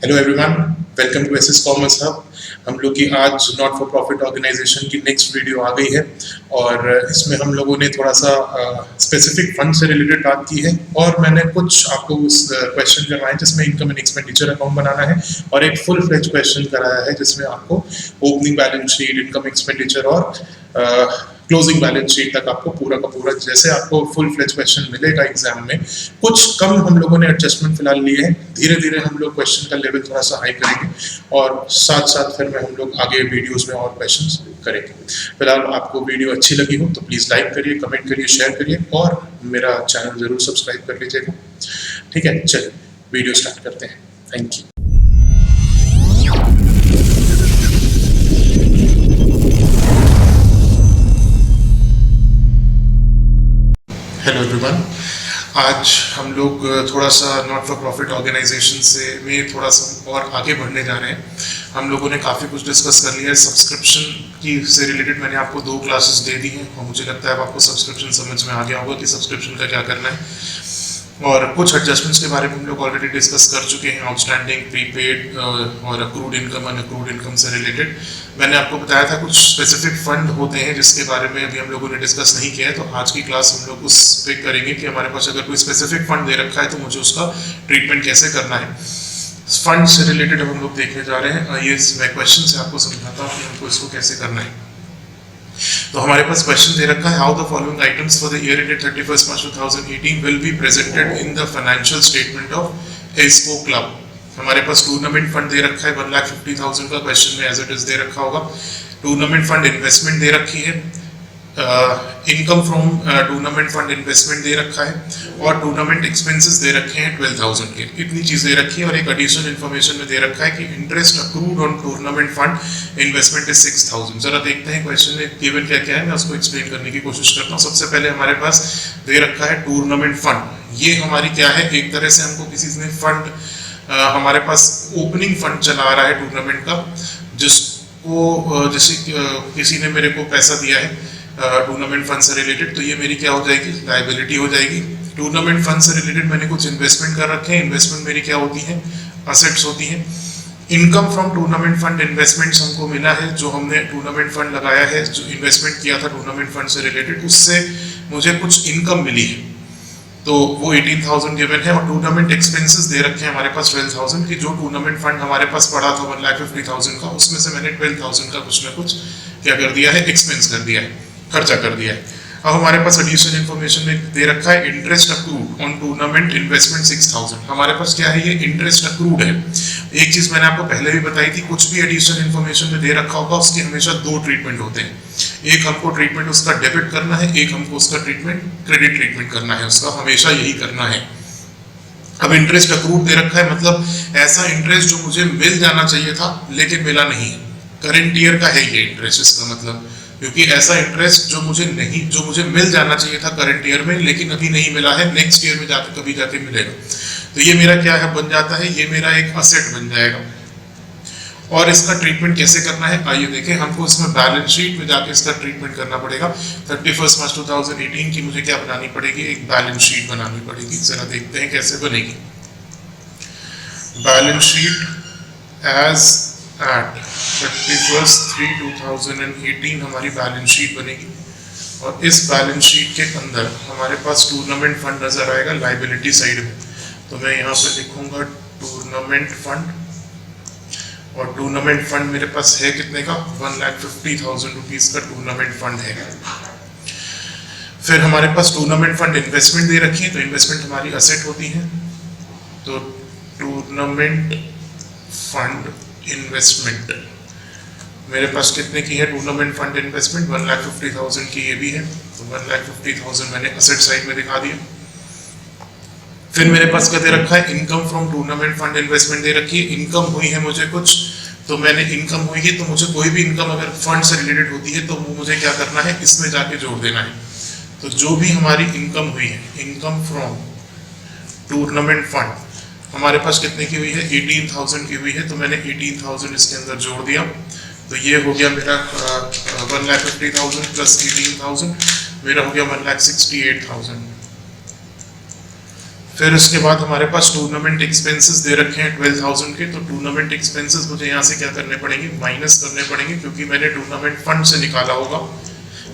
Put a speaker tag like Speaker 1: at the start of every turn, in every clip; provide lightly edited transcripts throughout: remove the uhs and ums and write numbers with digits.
Speaker 1: Hello everyone, welcome to SS commerce hub. हम लोग की आज नॉट फॉर प्रॉफिट ऑर्गेनाइजेशन की नेक्स्ट वीडियो आ गई है और इसमें हम लोगों ने थोड़ा सा स्पेसिफिक फंड से रिलेटेड बात की है और मैंने कुछ आपको क्वेश्चन करवाए जिसमें इनकम एंड एक्सपेंडिचर अकाउंट बनाना है और एक फुल फ्लेज क्वेश्चन कराया है जिसमें आपको opening balance sheet, income expenditure और क्लोजिंग बैलेंस शीट तक आपको पूरा का पूरा, जैसे आपको फुल फ्लेज क्वेश्चन मिलेगा एग्जाम में। कुछ कम हम लोगों ने एडजस्टमेंट फिलहाल लिए हैं, धीरे धीरे हम लोग क्वेश्चन का लेवल थोड़ा सा हाई करेंगे और साथ साथ फिर में हम लोग आगे वीडियोस में और क्वेश्चंस करेंगे। फिलहाल आपको वीडियो अच्छी लगी हो तो प्लीज़ लाइक करिए, कमेंट करिए, शेयर करिए और मेरा चैनल ज़रूर सब्सक्राइब कर लीजिएगा। ठीक है, चलिए वीडियो स्टार्ट करते हैं। Thank you. हेलो एवरीवन, आज हम लोग थोड़ा सा नॉट फॉर प्रॉफिट ऑर्गेनाइजेशन से में थोड़ा सा और आगे बढ़ने जा रहे हैं। हम लोगों ने काफ़ी कुछ डिस्कस कर लिया है। सब्सक्रिप्शन की से रिलेटेड मैंने आपको 2 क्लासेस दे दी हैं और मुझे लगता है आपको सब्सक्रिप्शन समझ में आ गया होगा कि सब्सक्रिप्शन का क्या करना है। और कुछ एडजस्टमेंट्स के बारे में हम लोग ऑलरेडी डिस्कस कर चुके हैं, आउटस्टैंडिंग, प्रीपेड और अक्रूड इनकम, अनअक्रूड इनकम से रिलेटेड। मैंने आपको बताया था कुछ स्पेसिफिक फंड होते हैं जिसके बारे में अभी हम लोगों ने डिस्कस नहीं किया है, तो आज की क्लास हम लोग उस पे करेंगे कि हमारे पास अगर कोई स्पेसिफिक फंड दे रखा है तो मुझे उसका ट्रीटमेंट कैसे करना है। फंड से रिलेटेड हम लोग देखने जा रहे हैं। ये मैं क्वेश्चन से आपको समझाता हूँ कि हमको इसको कैसे करना है। तो हमारे पास क्वेश्चन दे रखा है, how the following items for the year ended 31 March 2018 will be presented in the financial statement of Esco club. हमारे पास टूर्नामेंट फंड दे रखा है 1,50,000 का, क्वेश्चन में एज इट इज दे रखा होगा। टूर्नामेंट फंड इन्वेस्टमेंट दे रखी है, income from tournament fund investment दे रखा है और टूर्नामेंट एक्सपेंसेस दे रखे हैं 12,000 के। इतनी चीज़ दे रखी है और एक एडिशनल इन्फॉर्मेशन में दे रखा है कि interest accrued on tournament fund investment is 6,000। जरा देखते हैं क्वेश्चन में गिवन क्या क्या है, मैं उसको एक्सप्लेन करने की कोशिश करता हूँ। सबसे पहले हमारे पास दे रखा है टूर्नामेंट फंड। ये हमारी क्या है, एक तरह से हमको किसी ने फंड हमारे पास ओपनिंग फंड चला रहा है टूर्नामेंट का, जिसको जैसे किसी ने मेरे को पैसा दिया है टूर्नामेंट फंड से रिलेटेड, तो ये मेरी क्या हो जाएगी, लायबिलिटी हो जाएगी। टूर्नामेंट फंड से रिलेटेड मैंने कुछ इन्वेस्टमेंट कर रखे हैं, इन्वेस्टमेंट मेरी क्या होती है, असेट्स होती हैं। Income from tournament fund investments हमको मिला है, जो हमने टूर्नामेंट फंड लगाया है, जो इन्वेस्टमेंट किया था टूर्नामेंट फंड से रिलेटेड, उससे मुझे कुछ इनकम मिली है, तो वो 18,000 गिवन है। और टूर्नामेंट एक्सपेंसेस दे रखे हैं हमारे पास 12,000 की। जो टूर्नामेंट फंड हमारे पास पड़ा था 1,50,000 का, उसमें से मैंने 12,000 का कुछ ना कुछ क्या कर दिया है, एक्सपेंस कर दिया है, खर्चा कर दिया है। अब हमारे पास एडिशनल इन्फॉर्मेशन में दे रखा है interest accrued on tournament investment 6,000। हमारे पास क्या है, ये इंटरेस्ट अक्रूड है। एक चीज मैंने आपको पहले भी बताई थी, कुछ भी एडिशनल इन्फॉर्मेशन में दे रखा होगा उसके हमेशा 2 ट्रीटमेंट होते हैं। एक हमको ट्रीटमेंट उसका डेबिट करना है, एक हमको उसका ट्रीटमेंट क्रेडिट ट्रीटमेंट करना है, उसका हमेशा यही करना है। अब इंटरेस्ट अक्रूड दे रखा है, मतलब ऐसा इंटरेस्ट जो मुझे मिल जाना चाहिए था लेकिन मिला नहीं। करंट ईयर का है ये इंटरेस्ट, इसका मतलब, क्योंकि ऐसा इंटरेस्ट जो मुझे मिल जाना चाहिए था करंट ईयर में लेकिन अभी नहीं मिला है, नेक्स्ट ईयर में जाके कभी जाके मिलेगा। तो ये मेरा क्या है, बन जाता है, ये मेरा एक असेट बन जाएगा। और इसका ट्रीटमेंट कैसे करना है, आइए देखें। हमको इसमें बैलेंस शीट में जाके इसका ट्रीटमेंट करना पड़ेगा। 31 मार्च 2018 की मुझे क्या बनानी पड़ेगी, एक बैलेंस शीट बनानी पड़ेगी। जरा देखते हैं कैसे बनेगी। बैलेंस शीट एज एट 31/3/2018 हमारी बैलेंस शीट बनेगी और इस बैलेंस शीट के अंदर हमारे पास टूर्नामेंट फंड नजर आएगा लाइबिलिटी साइड में। तो मैं यहाँ पे लिखूंगा टूर्नामेंट फंड, और टूर्नामेंट फंड मेरे पास है कितने का, 1,50,000 रुपीज का टूर्नामेंट फंड है। फिर हमारे पास टूर्नामेंट फंड इन्वेस्टमेंट दे रखी है, तो इन्वेस्टमेंट हमारी असेट होती है। तो टूर्नामेंट फंड इन्वेस्टमेंट मेरे पास कितने की है, टूर्नामेंट फंड इन्वेस्टमेंट 1,50,000 की ये भी है, तो 1,50,000 मैंने असेट साइड में दिखा दिया। फिर मेरे पास क्या दे रखा है, income from tournament fund investment दे रखी है। इनकम हुई है मुझे कुछ, तो मैंने इनकम हुई है, तो मुझे कोई भी इनकम अगर फंड से रिलेटेड होती है तो मुझे क्या करना है, इसमें जाके जोड़ देना है। तो जो भी हमारी इनकम हुई है, इनकम फ्रॉम टूर्नामेंट फंड हमारे पास कितने की हुई है, 18,000 की हुई है, तो मैंने 18,000 इसके अंदर जोड़ दिया। तो ये हो गया मेरा 1,50,000 प्लस 18,000, मेरा हो गया 1,68,000। फिर उसके बाद हमारे पास टूर्नामेंट एक्सपेंसेस दे रखे हैं 12,000 के, तो टूर्नामेंट एक्सपेंसेस मुझे यहाँ से क्या करने पड़ेंगे, माइनस करने पड़ेंगे, क्योंकि मैंने टूर्नामेंट फंड से निकाला होगा।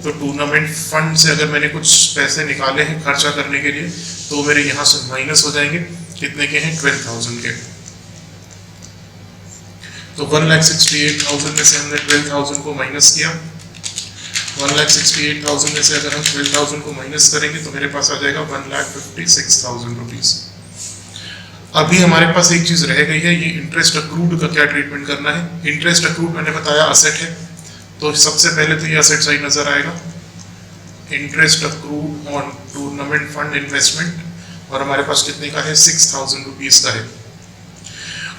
Speaker 1: तो टूर्नामेंट फंड से अगर मैंने कुछ पैसे निकाले हैं खर्चा करने के लिए, तो मेरे यहाँ से माइनस हो जाएंगे, कितने के हैं, 12,000 के। तो 1,68,000 में से हमने 12,000 को माइनस किया। 1,68,000 में से अगर हम 12,000 को माइनस करेंगे तो मेरे पास आ जाएगा 1,56,000 रुपीज। अभी हमारे पास एक चीज रह गई है, ये इंटरेस्ट अक्रूड का क्या ट्रीटमेंट करना है। इंटरेस्ट अक्रूड मैंने बताया असेट है, तो सबसे पहले तो ये असेट साइड नजर आएगा, interest accrued on tournament fund investment, और हमारे पास कितने का है, 6,000 रुपीज का है।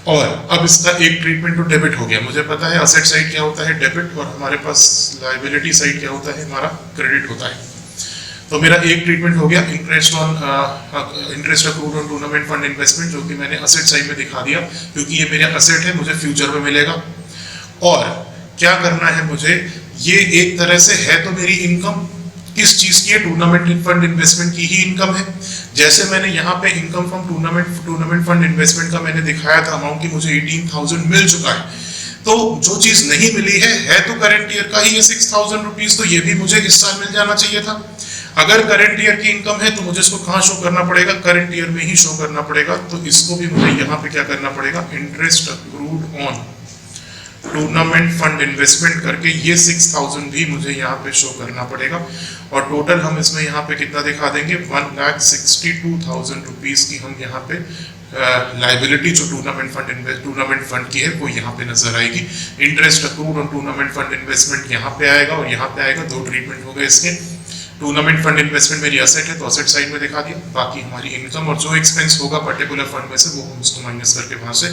Speaker 1: और अब इसका एक ट्रीटमेंट तो डेबिट हो गया, मुझे पता है असेट साइड क्या होता है, डेबिट, और हमारे पास लायबिलिटी साइड क्या होता है, हमारा क्रेडिट होता है। तो मेरा एक ट्रीटमेंट हो गया, interest accrued on tournament fund investment, जो कि मैंने असेट साइड में दिखा दिया, क्योंकि ये मेरा असेट है, मुझे फ्यूचर में मिलेगा। और क्या करना है मुझे, ये एक तरह से है तो मेरी इनकम किस चीज की है, टूर्नामेंट फंड इन्वेस्टमेंट की ही इनकम है। जैसे मैंने यहाँ पे income from tournament fund investment का मैंने दिखाया था अमाउंट की मुझे 18,000 मिल चुका है। तो जो चीज नहीं मिली है तो करंट ईयर का ही ये 6,000 रुपीज, तो ये भी मुझे इस साल मिल जाना चाहिए था। अगर करंट ईयर की इनकम है तो मुझे इसको कहाँ शो करना पड़ेगा, करंट ईयर में ही शो करना पड़ेगा। तो इसको भी मुझे यहाँ पे क्या करना पड़ेगा, interest accrued on tournament fund investment करके ये 6,000 भी मुझे यहाँ पे शो करना पड़ेगा। और टोटल हम इसमें यहाँ पे कितना दिखा देंगे, 1,62,000 रुपीज की हम यहाँ पे लाइबिलिटी जो टूर्नामेंट फंड की है वो यहाँ पे नजर आएगी। Interest accrued on tournament fund investment यहाँ पे आएगा और यहाँ पे आएगा। दो ट्रीटमेंट हो गए इसके। टूर्नामेंट फंड इन्वेस्टमेंट मेरी असेट है तो असेट साइड में दिखा दिया, बाकी हमारी इनकम और जो एक्सपेंस होगा पर्टिकुलर फंड में से वो हम उसको माइनस करके वहां से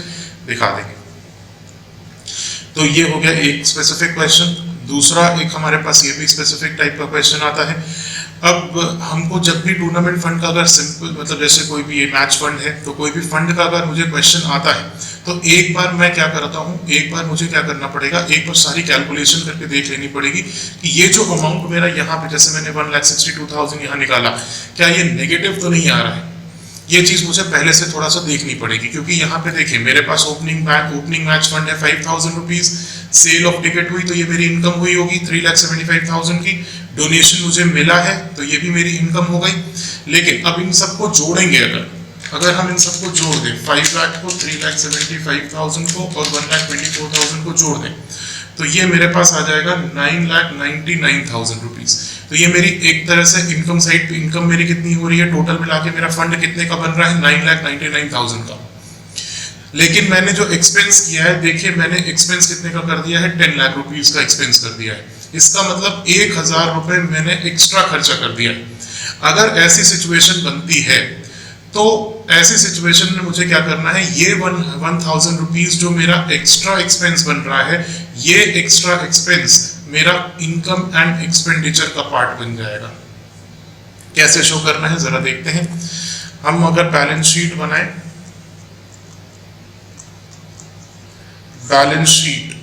Speaker 1: दिखा देंगे। तो ये हो गया एक स्पेसिफिक क्वेश्चन। दूसरा एक हमारे पास ये भी स्पेसिफिक टाइप का क्वेश्चन आता है। अब हमको जब भी टूर्नामेंट फंड का अगर सिंपल मतलब जैसे कोई भी ये मैच फंड है तो कोई भी फंड का अगर मुझे क्वेश्चन आता है तो एक बार मैं क्या करता हूँ, एक बार मुझे क्या करना पड़ेगा, एक बार सारी कैलकुलेशन करके देख लेनी पड़ेगी कि ये जो अमाउंट मेरा यहाँ पे जैसे मैंने 1,62,000 यहाँ निकाला, क्या ये नेगेटिव तो नहीं आ रहा है। ये चीज मुझे पहले से थोड़ा सा देखनी पड़ेगी, क्योंकि यहाँ पे देखिए मेरे पास ओपनिंग मैच फंड है 5,000 रुपीज, सेल ऑफ टिकट हुई तो ये मेरी इनकम हुई होगी 3,75,000 की, डोनेशन मुझे मिला है तो ये भी मेरी इनकम हो गई। लेकिन अब इन सबको जोड़ेंगे, अगर हम इन सबको जोड़ दें 5 लाख को, 3,75,000 को और 1,24,000 को जोड़ दें तो ये मेरे पास आ जाएगा 9,99,000 रुपीज। तो ये मेरी एक तरह से इनकम साइड पे इनकम मेरी कितनी हो रही है, टोटल मिला के मेरा फंड कितने का बन रहा है, 9,99,000 का। लेकिन मैंने जो एक्सपेंस किया है, देखिए मैंने एक्सपेंस कितने का कर दिया है, 10 लाख रुपीज का एक्सपेंस कर दिया है। इसका मतलब 1,000 रुपए मैंने एक्स्ट्रा खर्चा कर दिया है। अगर ऐसी सिचुएशन बनती है तो ऐसी सिचुएशन में मुझे क्या करना है, ये 1,000 रुपीज जो मेरा एक्स्ट्रा एक्सपेंस बन रहा है, ये एक्स्ट्रा एक्सपेंस मेरा इनकम एंड एक्सपेंडिचर का पार्ट बन जाएगा। कैसे शो करना है जरा देखते हैं। हम अगर बैलेंस शीट बनाए, बैलेंस शीट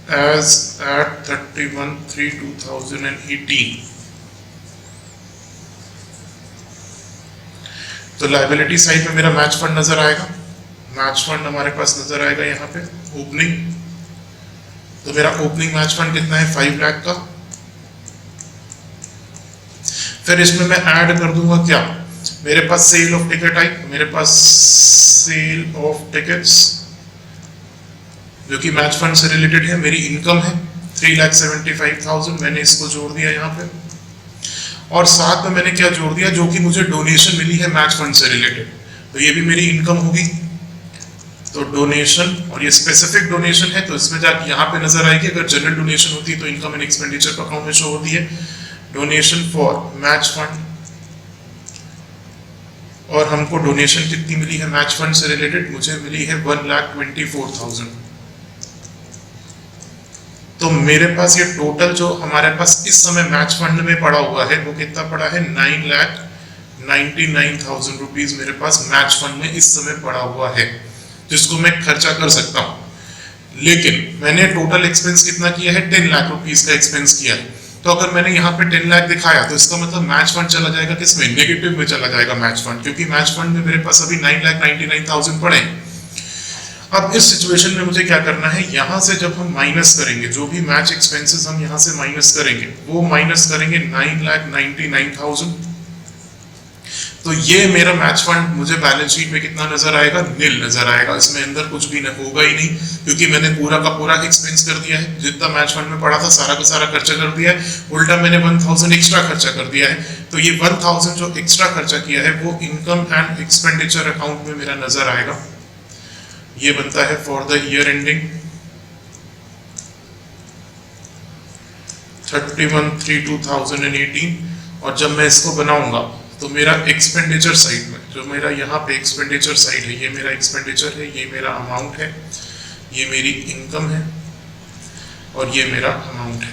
Speaker 1: as at 31/3/2018, तो लाइबिलिटी साइड में मेरा मैच फंड नजर आएगा। मैच फंड हमारे पास नजर आएगा यहाँ पे ओपनिंग, तो मेरा ओपनिंग मैच फंड कितना है, 5 लाख का। फिर इसमें मैं ऐड कर दूंगा क्या, मेरे पास सेल ऑफ टिकट आई, मेरे पास सेल ऑफ टिकट्स जो कि मैच फंड से रिलेटेड है, मेरी इनकम है 3,75,000, मैंने इसको जोड़ दिया यहाँ पे। और साथ में मैंने क्या जोड़ दिया, जो कि मुझे डोनेशन मिली है मैच फंड से रिलेटेड, तो ये भी मेरी इनकम होगी। तो डोनेशन, और ये स्पेसिफिक डोनेशन है तो इसमें जाके यहाँ पे नजर आएगी। अगर जनरल डोनेशन होती है तो इनकम एंड एक्सपेंडिचर अकाउंट में शो होती है। डोनेशन फॉर मैच फंड, और हमको डोनेशन कितनी मिली है मैच फंड से रिलेटेड, मुझे मिली है 1,24,000। तो मेरे पास ये टोटल जो हमारे पास इस समय मैच फंड में पड़ा हुआ है वो कितना पड़ा है, 9,99,000 रुपीज मेरे पास मैच फंड में इस समय पड़ा हुआ है, जिसको मैं खर्चा कर सकता हूं। लेकिन मैंने टोटल एक्सपेंस कितना किया है, 10 लाख रुपीज का एक्सपेंस किया है। तो अगर मैंने यहाँ पे 10 लाख दिखाया तो इसका मतलब मैच फंड चला जाएगा किसमें, नेगेटिव में चला जाएगा मैच फंड, क्योंकि मैच फंड में मेरे पास अभी 9,99,000 पड़े। अब इस सिचुएशन में मुझे क्या करना है, यहाँ से जब हम माइनस करेंगे जो भी मैच एक्सपेंसेस हम यहाँ से माइनस करेंगे वो माइनस करेंगे 9,99,000, तो ये मेरा मैच फंड मुझे बैलेंस शीट में कितना नजर आएगा, नील नजर आएगा, इसमें अंदर कुछ भी होगा ही नहीं, क्योंकि मैंने पूरा का पूरा एक्सपेंस कर दिया है, जितना मैच फंड में पड़ा था सारा का सारा खर्चा कर दिया है, उल्टा मैंने 1,000 एक्स्ट्रा खर्चा कर दिया है। तो ये 1,000 जो एक्स्ट्रा खर्चा किया है वो इनकम एंड एक्सपेंडिचर अकाउंट में मेरा नजर आएगा। ये बनता है फॉर द ईयर एंडिंग 31/3/2018, और जब मैं इसको बनाऊंगा तो मेरा एक्सपेंडिचर साइड में, जो मेरा यहाँ पे एक्सपेंडिचर साइड है, ये मेरा एक्सपेंडिचर है, ये मेरा अमाउंट है, ये मेरी इनकम है और ये मेरा अमाउंट है।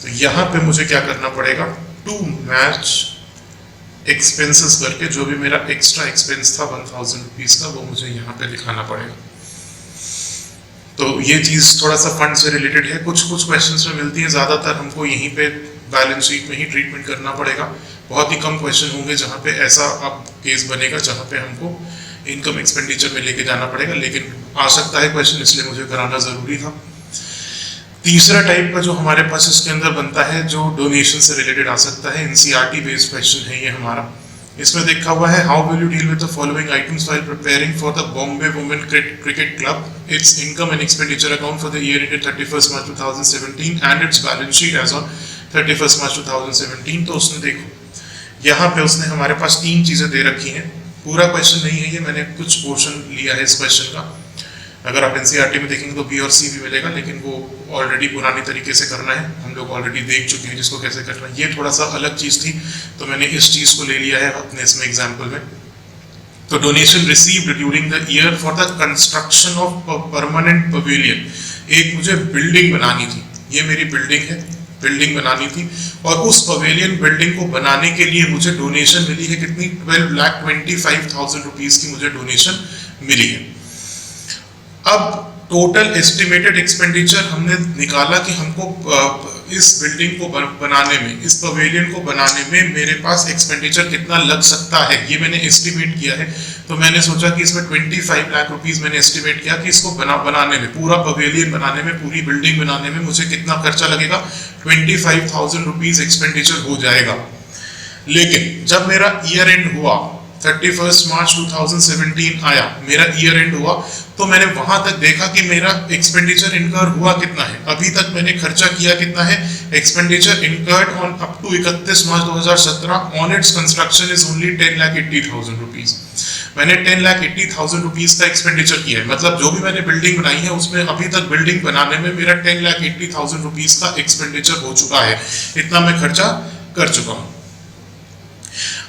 Speaker 1: तो यहाँ पे मुझे क्या करना पड़ेगा, टू मैच एक्सपेंसेस करके जो भी मेरा एक्स्ट्रा एक्सपेंस था 1,000 रुपीज का वो मुझे यहाँ पे दिखाना पड़ेगा। तो ये चीज थोड़ा सा फंड से रिलेटेड है, कुछ क्वेश्चंस में मिलती है, ज्यादातर हमको यहीं पे बैलेंस शीट में ही ट्रीटमेंट करना पड़ेगा। बहुत ही कम क्वेश्चन होंगे जहाँ पे ऐसा अब केस बनेगा जहाँ पे हमको इनकम एक्सपेंडिचर में लेके जाना पड़ेगा, लेकिन आ सकता है क्वेश्चन, इसलिए मुझे कराना जरूरी था। तीसरा टाइप का जो हमारे पास इसके अंदर बनता है जो डोनेशन से रिलेटेड आ सकता है, एनसीईआरटी बेस्ड क्वेश्चन है ये हमारा। इसमें देखा हुआ है, how will you deal with the following items while preparing for the Bombay women cricket club its income and expenditure account for the year ended 31 March 2017 and its balance sheet as on 31 March 2017। तो उसने देखो यहाँ पे उसने हमारे पास 3 चीजें दे रखी हैं, पूरा क्वेश्चन नहीं है ये, मैंने कुछ पोर्शन लिया है इस क्वेश्चन का। अगर आप एनसीईआरटी में देखेंगे तो बी और सी भी मिलेगा, लेकिन वो ऑलरेडी पुरानी तरीके से करना है, हम लोग ऑलरेडी देख चुके हैं जिसको कैसे करना है। ये थोड़ा सा अलग चीज थी तो मैंने इस चीज को ले लिया है अपने इसमें एग्जाम्पल में। तो donation received during the year for the construction of permanent pavilion, एक मुझे बिल्डिंग बनानी थी, ये मेरी बिल्डिंग है, बिल्डिंग बनानी थी, और उस पवेलियन बिल्डिंग को बनाने के लिए मुझे डोनेशन मिली है कितनी, 12,25,000 रुपीज की मुझे डोनेशन मिली है। अब टोटल एस्टिमेटेड एक्सपेंडिचर हमने निकाला कि हमको इस बिल्डिंग को बनाने में, इस पवेलियन को बनाने में मेरे पास एक्सपेंडिचर कितना लग सकता है, ये मैंने एस्टिमेट किया है। तो मैंने सोचा कि इसमें 25 लाख रुपीस मैंने एस्टिमेट किया कि इसको बनाने में, पूरा पवेलियन बनाने में, पूरी बिल्डिंग बनाने में मुझे कितना खर्चा लगेगा, 25,000 रुपीज एक्सपेंडिचर हो जाएगा। लेकिन जब मेरा ईयर एंड हुआ, 31 मार्च 2017 आया, मेरा ईयर एंड हुआ, तो मैंने वहां तक देखा कि मेरा एक्सपेंडिचर इनकर हुआ कितना है, अभी तक मैंने खर्चा किया कितना है, expenditure incurred on up to 31 March 2017 on its construction is only 10,80,000 rupees. मैंने 10,80,000 रुपीज का एक्सपेंडिचर किया है, मतलब जो भी मैंने बिल्डिंग बनाई है उसमें अभी तक बिल्डिंग बनाने में मेरा 10,80,000 रुपीज का एक्सपेंडिचर हो चुका है, इतना मैं खर्चा कर चुका हूं।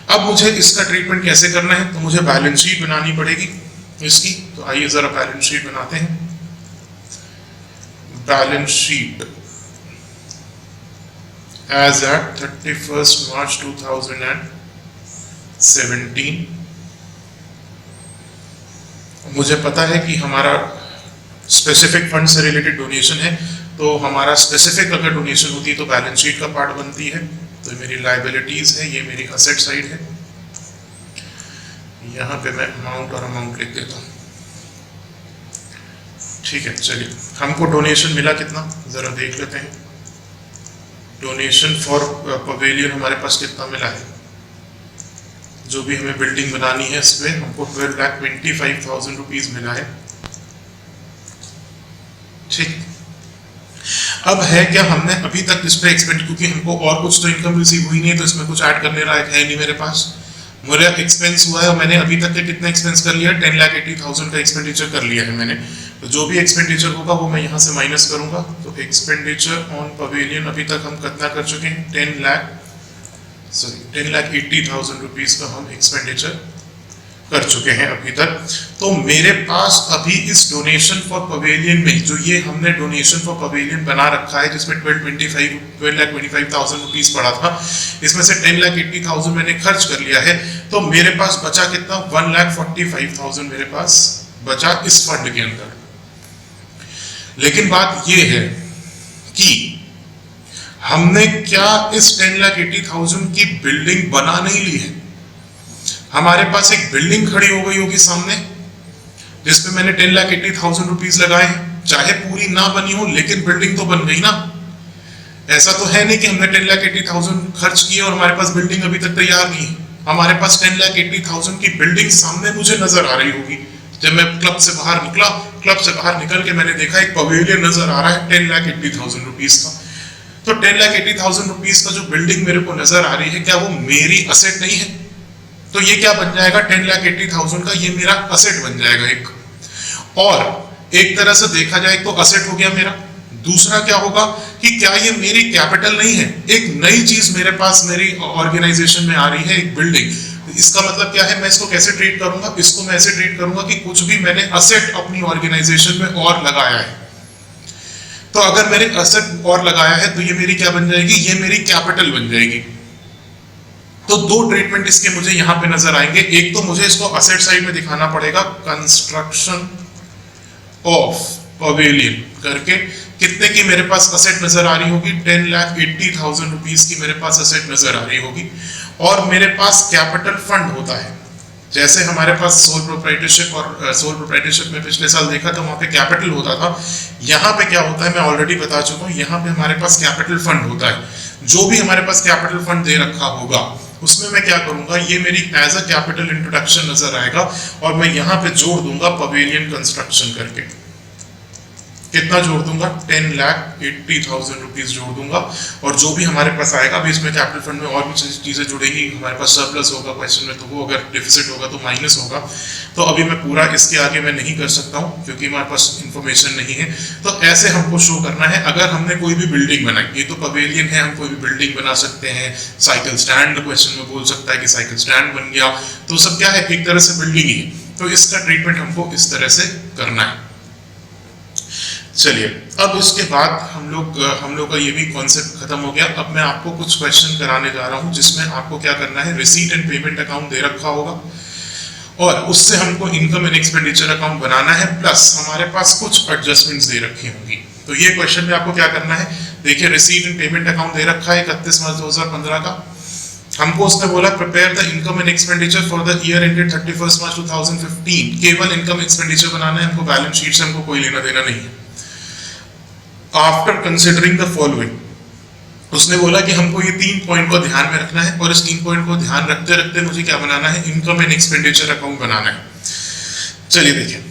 Speaker 1: अब मुझे इसका ट्रीटमेंट कैसे करना है, तो मुझे बैलेंस शीट बनानी पड़ेगी इसकी। तो आइए जरा बैलेंस शीट बनाते हैं। Balance sheet as eight 31 March 2017। मुझे पता है कि हमारा स्पेसिफिक फंड से रिलेटेड डोनेशन है, तो हमारा स्पेसिफिक अगर डोनेशन होती है तो बैलेंस शीट का पार्ट बनती है। तो मेरी लायबिलिटीज है, ये मेरी असेट साइड है, यहाँ पे मैं अमाउंट और अमाउंट लिख देता हूँ। ठीक है, चलिए हमको डोनेशन मिला कितना जरा देख लेते हैं। डोनेशन फॉर पवेलियन हमारे पास कितना मिला है, जो भी हमें बिल्डिंग बनानी है इस पे हमको 12,25,000 रुपीज मिला है। ठीक, अब है क्या, हमने अभी तक इस पे एक्सपेंड, क्योंकि हमको और कुछ तो इनकम रिसीव हुई नहीं है तो इसमें कुछ ऐड करने लायक है नहीं मेरे पास। मेरा एक्सपेंस हुआ है और मैंने अभी तक के कितना एक्सपेंस कर लिया है, 10,80,000 का एक्सपेंडिचर कर लिया है मैंने। तो जो भी एक्सपेंडिचर होगा वो मैं यहाँ से माइनस करूंगा। तो एक्सपेंडिचर ऑन पवेलियन अभी तक हम कितना कर चुके हैं, 10,80,000 रुपीज का हम एक्सपेंडिचर कर चुके हैं अभी तक। तो मेरे पास अभी इस डोनेशन फॉर पवेलियन में, जो ये हमने डोनेशन फॉर पवेलियन बना रखा है जिसमें 12,25,000 रुपीज पड़ा था, इसमें से 10,80,000 मैंने खर्च कर लिया है। तो मेरे पास बचा कितना, 1,45,000 मेरे पास बचा इस फंड के अंदर। लेकिन बात ये है कि हमने क्या इस 10,80,000 की बिल्डिंग बना नहीं ली है। हमारे पास एक बिल्डिंग खड़ी हो गई होगी सामने जिसपे मैंने 10,80,000 रुपीज लगाए, चाहे पूरी ना बनी हो लेकिन बिल्डिंग तो बन गई ना। ऐसा तो है नहीं कि हमने 10,80,000 खर्च किए और हमारे पास बिल्डिंग अभी तक तैयार नहीं है। हमारे पास 10,80,000 की बिल्डिंग सामने मुझे नजर आ रही होगी। जब मैं क्लब से बाहर निकला, क्लब से बाहर निकल के मैंने देखा एक पवेलियन नजर आ रहा है 10,80,000 रुपीज का। तो 10,80,000 रुपीज का जो बिल्डिंग मेरे को नजर आ रही है, क्या वो मेरी असेट नहीं है? तो ये क्या बन जाएगा 10,80,000 का, ये मेरा असेट बन जाएगा एक। और एक तरह से देखा जाए तो असेट हो गया मेरा। दूसरा क्या होगा कि क्या ये मेरी कैपिटल नहीं है? एक नई चीज मेरे पास मेरी ऑर्गेनाइजेशन में आ रही है, एक बिल्डिंग। इसका मतलब क्या है, मैं इसको कैसे ट्रीट करूंगा? इसको मैं ऐसे ट्रीट करूंगा कि कुछ भी मैंने असेट अपनी ऑर्गेनाइजेशन में और लगाया है, तो अगर मेरे असेट और लगाया है तो ये मेरी क्या बन जाएगी? ये मेरी कैपिटल बन जाएगी। तो दो ट्रीटमेंट इसके मुझे यहां पे नजर आएंगे। एक तो मुझे इसको असेट साइड में दिखाना पड़ेगा, कंस्ट्रक्शन ऑफ पवेलियन करके। कितने की मेरे पास असेट नजर आ रही होगी? 10,80,000 रुपीज की मेरे पास असेट नजर आ रही होगी। और मेरे पास कैपिटल फंड होता है, जैसे हमारे पास सोल प्रोप्राइटरशिप और सोल प्रोप्राइटरशिप में पिछले साल देखा था, वहां पे कैपिटल होता था। यहाँ पे क्या होता है मैं ऑलरेडी बता चुका हूँ। यहाँ पे हमारे पास कैपिटल फंड होता है। जो भी हमारे पास कैपिटल फंड दे रखा होगा उसमें मैं क्या करूंगा, ये मेरी एज अ कैपिटल इंट्रोडक्शन नजर आएगा और मैं यहाँ पे जोड़ दूंगा पवेलियन कंस्ट्रक्शन करके। कितना जोड़ दूंगा? 10,80,000 रुपीज जोड़ दूंगा। और जो भी हमारे पास आएगा, अभी इसमें कैपिटल फंड में और भी चीजें जुड़ेगी। हमारे पास सरप्लस होगा क्वेश्चन में, तो वो अगर डिफिसिट होगा तो माइनस होगा। तो अभी मैं पूरा इसके आगे मैं नहीं कर सकता हूँ क्योंकि हमारे पास इंफॉर्मेशन नहीं है। तो ऐसे हमको शो करना है। अगर हमने कोई भी बिल्डिंग बनाई, ये तो पवेलियन है, हम कोई भी बिल्डिंग बना सकते हैं। साइकिल स्टैंड क्वेश्चन में बोल सकता है कि साइकिल स्टैंड बन गया, तो सब क्या है, एक तरह से बिल्डिंग ही है। तो इसका ट्रीटमेंट हमको इस तरह से करना है। चलिए, अब इसके बाद हम लोग का ये भी कॉन्सेप्ट खत्म हो गया। अब मैं आपको कुछ क्वेश्चन कराने जा रहा हूं जिसमें आपको क्या करना है, रिसीट एंड पेमेंट अकाउंट दे रखा होगा और उससे हमको इनकम एंड एक्सपेंडिचर अकाउंट बनाना है, प्लस हमारे पास कुछ एडजस्टमेंट्स दे रखी होंगी। तो ये क्वेश्चन में आपको क्या करना है, देखिए रिसीट एंड पेमेंट अकाउंट दे रखा है 31 मार्च 2015 का। हमको उसने बोला prepare the income and expenditure for the year ended 31 मार्च 2015। केवल इनकम एक्सपेंडिचर बनाना है हमको, बैलेंस शीट से हमको कोई लेना देना नहीं है। आफ्टर कंसिडरिंग द फॉलोइंग, उसने बोला कि हमको ये 3 पॉइंट को ध्यान में रखना है और इस 3 पॉइंट को ध्यान रखते रखते मुझे क्या बनाना है, इनकम एंड एक्सपेंडिचर अकाउंट बनाना है। चलिए देखिए,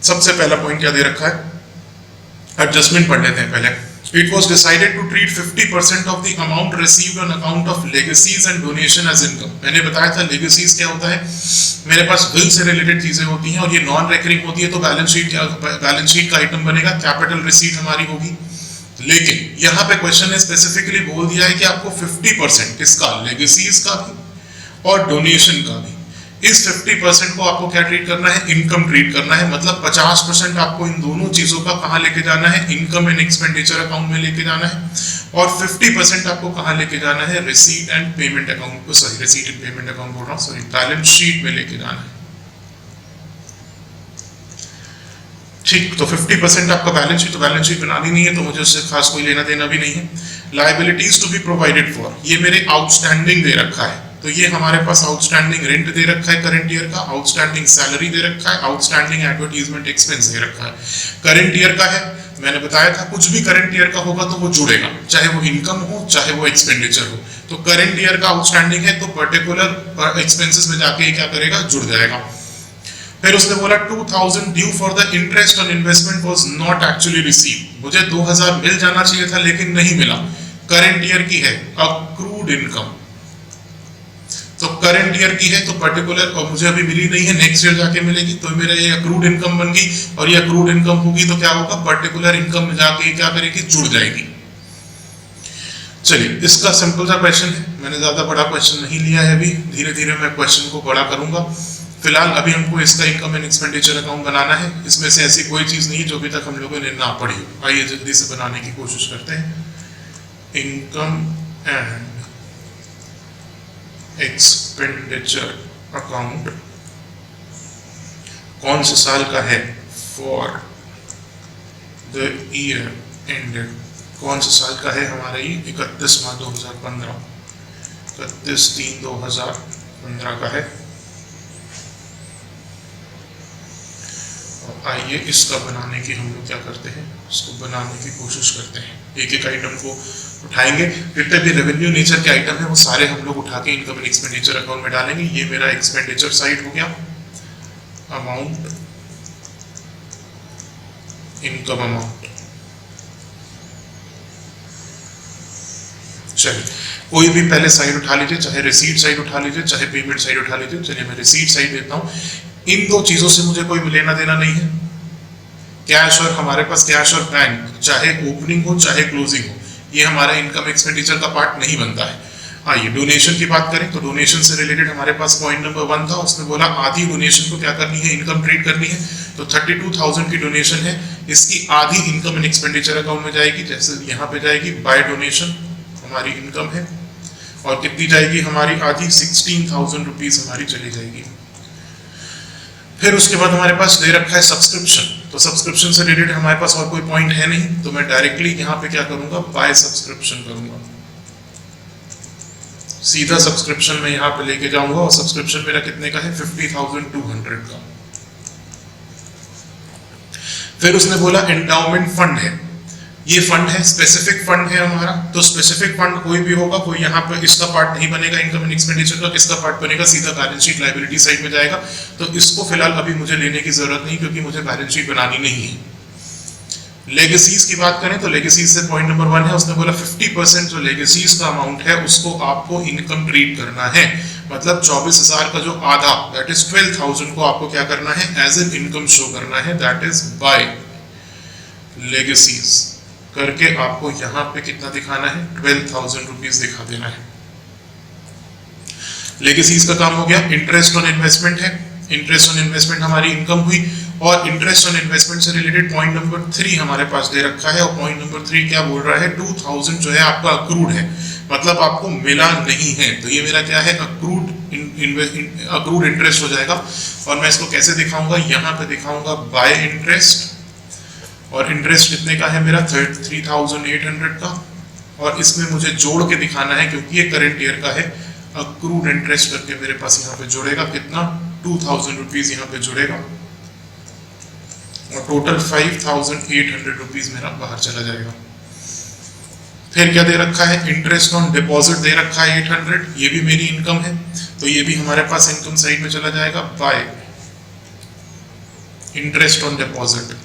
Speaker 1: सबसे पहला पॉइंट क्या दे रखा है, एडजस्टमेंट पढ़ लेते हैं पहले। It was decided to treat 50% of the amount received on account of legacies and donation as income। मैंने बताया था legacies क्या होता है, मेरे पास बिल से रिलेटेड चीजें होती हैं और ये नॉन रेकरिंग होती है, तो बैलेंस शीट का आइटम बनेगा, कैपिटल रिसीट हमारी होगी। लेकिन यहाँ पे क्वेश्चन ने स्पेसिफिकली बोल दिया है कि आपको 50% किसका, लेगेसीज का भी और डोनेशन का भी। इस 50% को आपको क्या ट्रीट करना है, इनकम ट्रीट करना है। मतलब 50% आपको इन दोनों चीजों का कहाँ लेके जाना है, इनकम एंड एक्सपेंडिचर अकाउंट में लेके जाना है। और 50% आपको कहाँ लेके जाना है, receipt and payment account, sorry receipt and payment account बोल रहा हूँ, सॉरी बैलेंस शीट में लेके जाना है। ठीक, तो 50% आपका बैलेंस शीट, तो बैलेंस शीट बनानी नहीं है तो मुझे उससे खास कोई लेना देना भी नहीं है। Liabilities to be provided for, ये मेरे आउटस्टैंडिंग दे रखा है, तो ये हमारे पास आउटस्टैंडिंग रेंट दे रखा है करंट ईयर का, आउटस्टैंडिंग सैलरी दे रखा है, आउटस्टैंडिंग एडवर्टीजमेंट एक्सपेंस दे रखा है। करंट ईयर का है, मैंने बताया था कुछ भी करंट ईयर का होगा तो वो जुड़ेगा, चाहे वो इनकम हो चाहे वो एक्सपेंडिचर हो। तो करंट ईयर का आउटस्टैंडिंग है तो पर्टिकुलर एक्सपेंसेस में जाके क्या करेगा, जुड़ जाएगा। फिर उसने बोला 2000 due for the interest on investment was not actually received. मुझे 2000 मिल जाना चाहिए था लेकिन नहीं मिला, करंट ईयर की है, अक्रूड इनकम। तो करंट ईयर की है तो पर्टिकुलर, और मुझे अभी मिली नहीं है, नेक्स्ट ईयर जाके मिलेगी, तो मेरा ये अक्रूड इनकम बन गई। और ये अक्रूड इनकम होगी तो क्या होगा, पर्टिकुलर इनकम में जाके क्या करेगी, जुड़ जाएगी। चलिए, इसका सिंपल सा क्वेश्चन है, मैंने ज्यादा बड़ा क्वेश्चन नहीं लिया है, अभी धीरे धीरे मैं क्वेश्चन को बड़ा करूंगा। फिलहाल अभी हमको इसका इनकम एंड एक्सपेंडिचर अकाउंट बनाना है। इसमें से ऐसी कोई चीज नहीं जो अभी तक हम लोगों ने ना पढ़ी। आइए जल्दी से बनाने की कोशिश करते हैं। इनकम एंड एक्सपेंडिचर अकाउंट कौन से साल का है, फॉर द ईयर एंडेड कौन सा साल का है हमारा ये? 31/3/2015, 31/3/2015 का है। और आइए इसका बनाने की हम लोग क्या करते हैं, इसको बनाने की कोशिश करते हैं। एक एक आइटम को उठाएंगे, जितने भी रेवेन्यू नेचर के आइटम है वो सारे हम लोग उठा के इनकम एंड एक्सपेंडिचर अकाउंट में डालेंगे। ये मेरा एक्सपेंडिचर साइड हो गया, अमाउंट, इनकम अमाउंट। चलिए कोई भी पहले साइड उठा लीजिए, चाहे रिसीट साइड उठा लीजिए, चाहे पेमेंट साइड उठा लीजिए। चलिए मैं रिसीट साइड देता हूं। इन दो चीजों से मुझे कोई लेना देना नहीं है। कैश और हमारे पास कैश और बैंक, चाहे ओपनिंग हो चाहे क्लोजिंग हो, ये हमारा इनकम एक्सपेंडिचर का पार्ट नहीं बनता है। आइए डोनेशन की बात करें तो डोनेशन से रिलेटेड हमारे पास पॉइंट नंबर 1 था। उसने बोला आधी डोनेशन को क्या करनी है, इनकम ट्रीट करनी है। तो 32,000 की डोनेशन है, इसकी आधी इनकम एंड एक्सपेंडिचर अकाउंट में जाएगी। जैसे यहाँ पे जाएगी बाय डोनेशन, हमारी इनकम है, और कितनी जाएगी हमारी आधी, 16,000 रुपीज हमारी चली जाएगी। फिर उसके बाद हमारे पास दे रखा है सब्सक्रिप्शन। तो सब्सक्रिप्शन से रिलेटेड हमारे पास और कोई पॉइंट है नहीं, तो मैं डायरेक्टली यहाँ पे क्या करूंगा, बाय सब्सक्रिप्शन करूंगा। सीधा सब्सक्रिप्शन में यहाँ पे लेके जाऊंगा, और सब्सक्रिप्शन मेरा कितने का है, 50,200 का। फिर उसने बोला एंडाउमेंट फंड है, ये फंड है, स्पेसिफिक फंड है हमारा। तो स्पेसिफिक फंड कोई भी होगा, कोई यहाँ पे इसका पार्ट नहीं बनेगा इनकम एंड एक्सपेंडिचर का, किसका पार्ट बनेगा, सीधा बैलेंस शीट लायबिलिटी साइड में जाएगा। तो इसको फिलहाल अभी मुझे लेने की जरूरत नहीं, क्योंकि मुझे बैलेंस शीट बनानी नहीं है। लेगेसीज की बात करें तो लेगेसीज से पॉइंट नंबर 1 है, उसने बोला 50% जो लेगेसीज का अमाउंट है उसको आपको इनकम ट्रीट करना है। मतलब 24,000 का जो आधा, दैट इज 12,000 को आपको क्या करना है, एज एन इनकम शो करना है, दैट इज बाय लेगेसीज करके आपको यहाँ पे कितना दिखाना है, 12,000 रुपीज दिखा देना है। लेगेसीज का काम हो गया। इंटरेस्ट ऑन इन्वेस्टमेंट है, इंटरेस्ट ऑन इन्वेस्टमेंट हमारी इनकम हुई। और इंटरेस्ट ऑन इन्वेस्टमेंट से रिलेटेड पॉइंट नंबर 3 हमारे पास दे रखा है, और पॉइंट नंबर 3 क्या बोल रहा है, 2,000 जो है आपका अक्रूड है, मतलब आपको मिला नहीं है। तो ये मेरा क्या है, अक्रूड इंटरेस्ट हो जाएगा। और मैं इसको कैसे दिखाऊंगा, यहाँ पे दिखाऊंगा बाय इंटरेस्ट, और इंटरेस्ट कितने का है मेरा, 3,800 का। और इसमें मुझे जोड़ के दिखाना है, क्योंकि ये करंट ईयर का है। अक्रूड इंटरेस्ट करके मेरे पास यहाँ पे जुड़ेगा कितना, 2,000 रुपीज यहाँ पे जुड़ेगा, और टोटल 5,800 रुपीज मेरा बाहर चला जाएगा। फिर क्या दे रखा है, इंटरेस्ट ऑन डिपॉजिट दे रखा है 800, ये भी मेरी इनकम है, तो ये भी हमारे पास इनकम साइड में चला जाएगा बाय इंटरेस्ट ऑन डिपॉजिट।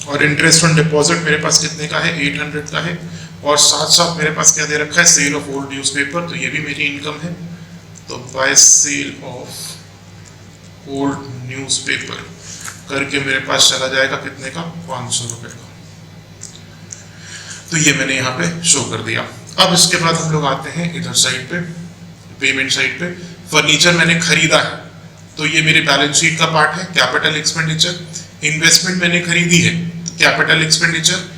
Speaker 1: और इंटरेस्ट ऑन डिपॉजिट मेरे पास कितने का है, 800 का है। और साथ साथ मेरे पास क्या दे रखा है, सेल ऑफ ओल्ड न्यूज़पेपर, तो ये भी मेरी इनकम है। तो by sale of old newspaper करके मेरे पास चला जाएगा कितने का, 500 रुपए का। तो ये मैंने यहाँ पे शो कर दिया। अब इसके बाद हम लोग आते हैं इधर साइड पे, पेमेंट साइड पे। फर्नीचर मैंने खरीदा है, तो ये मेरे बैलेंस शीट का पार्ट है, कैपिटल एक्सपेंडिचर। इन्वेस्टमेंट मैंने खरीदी है, capital expenditure.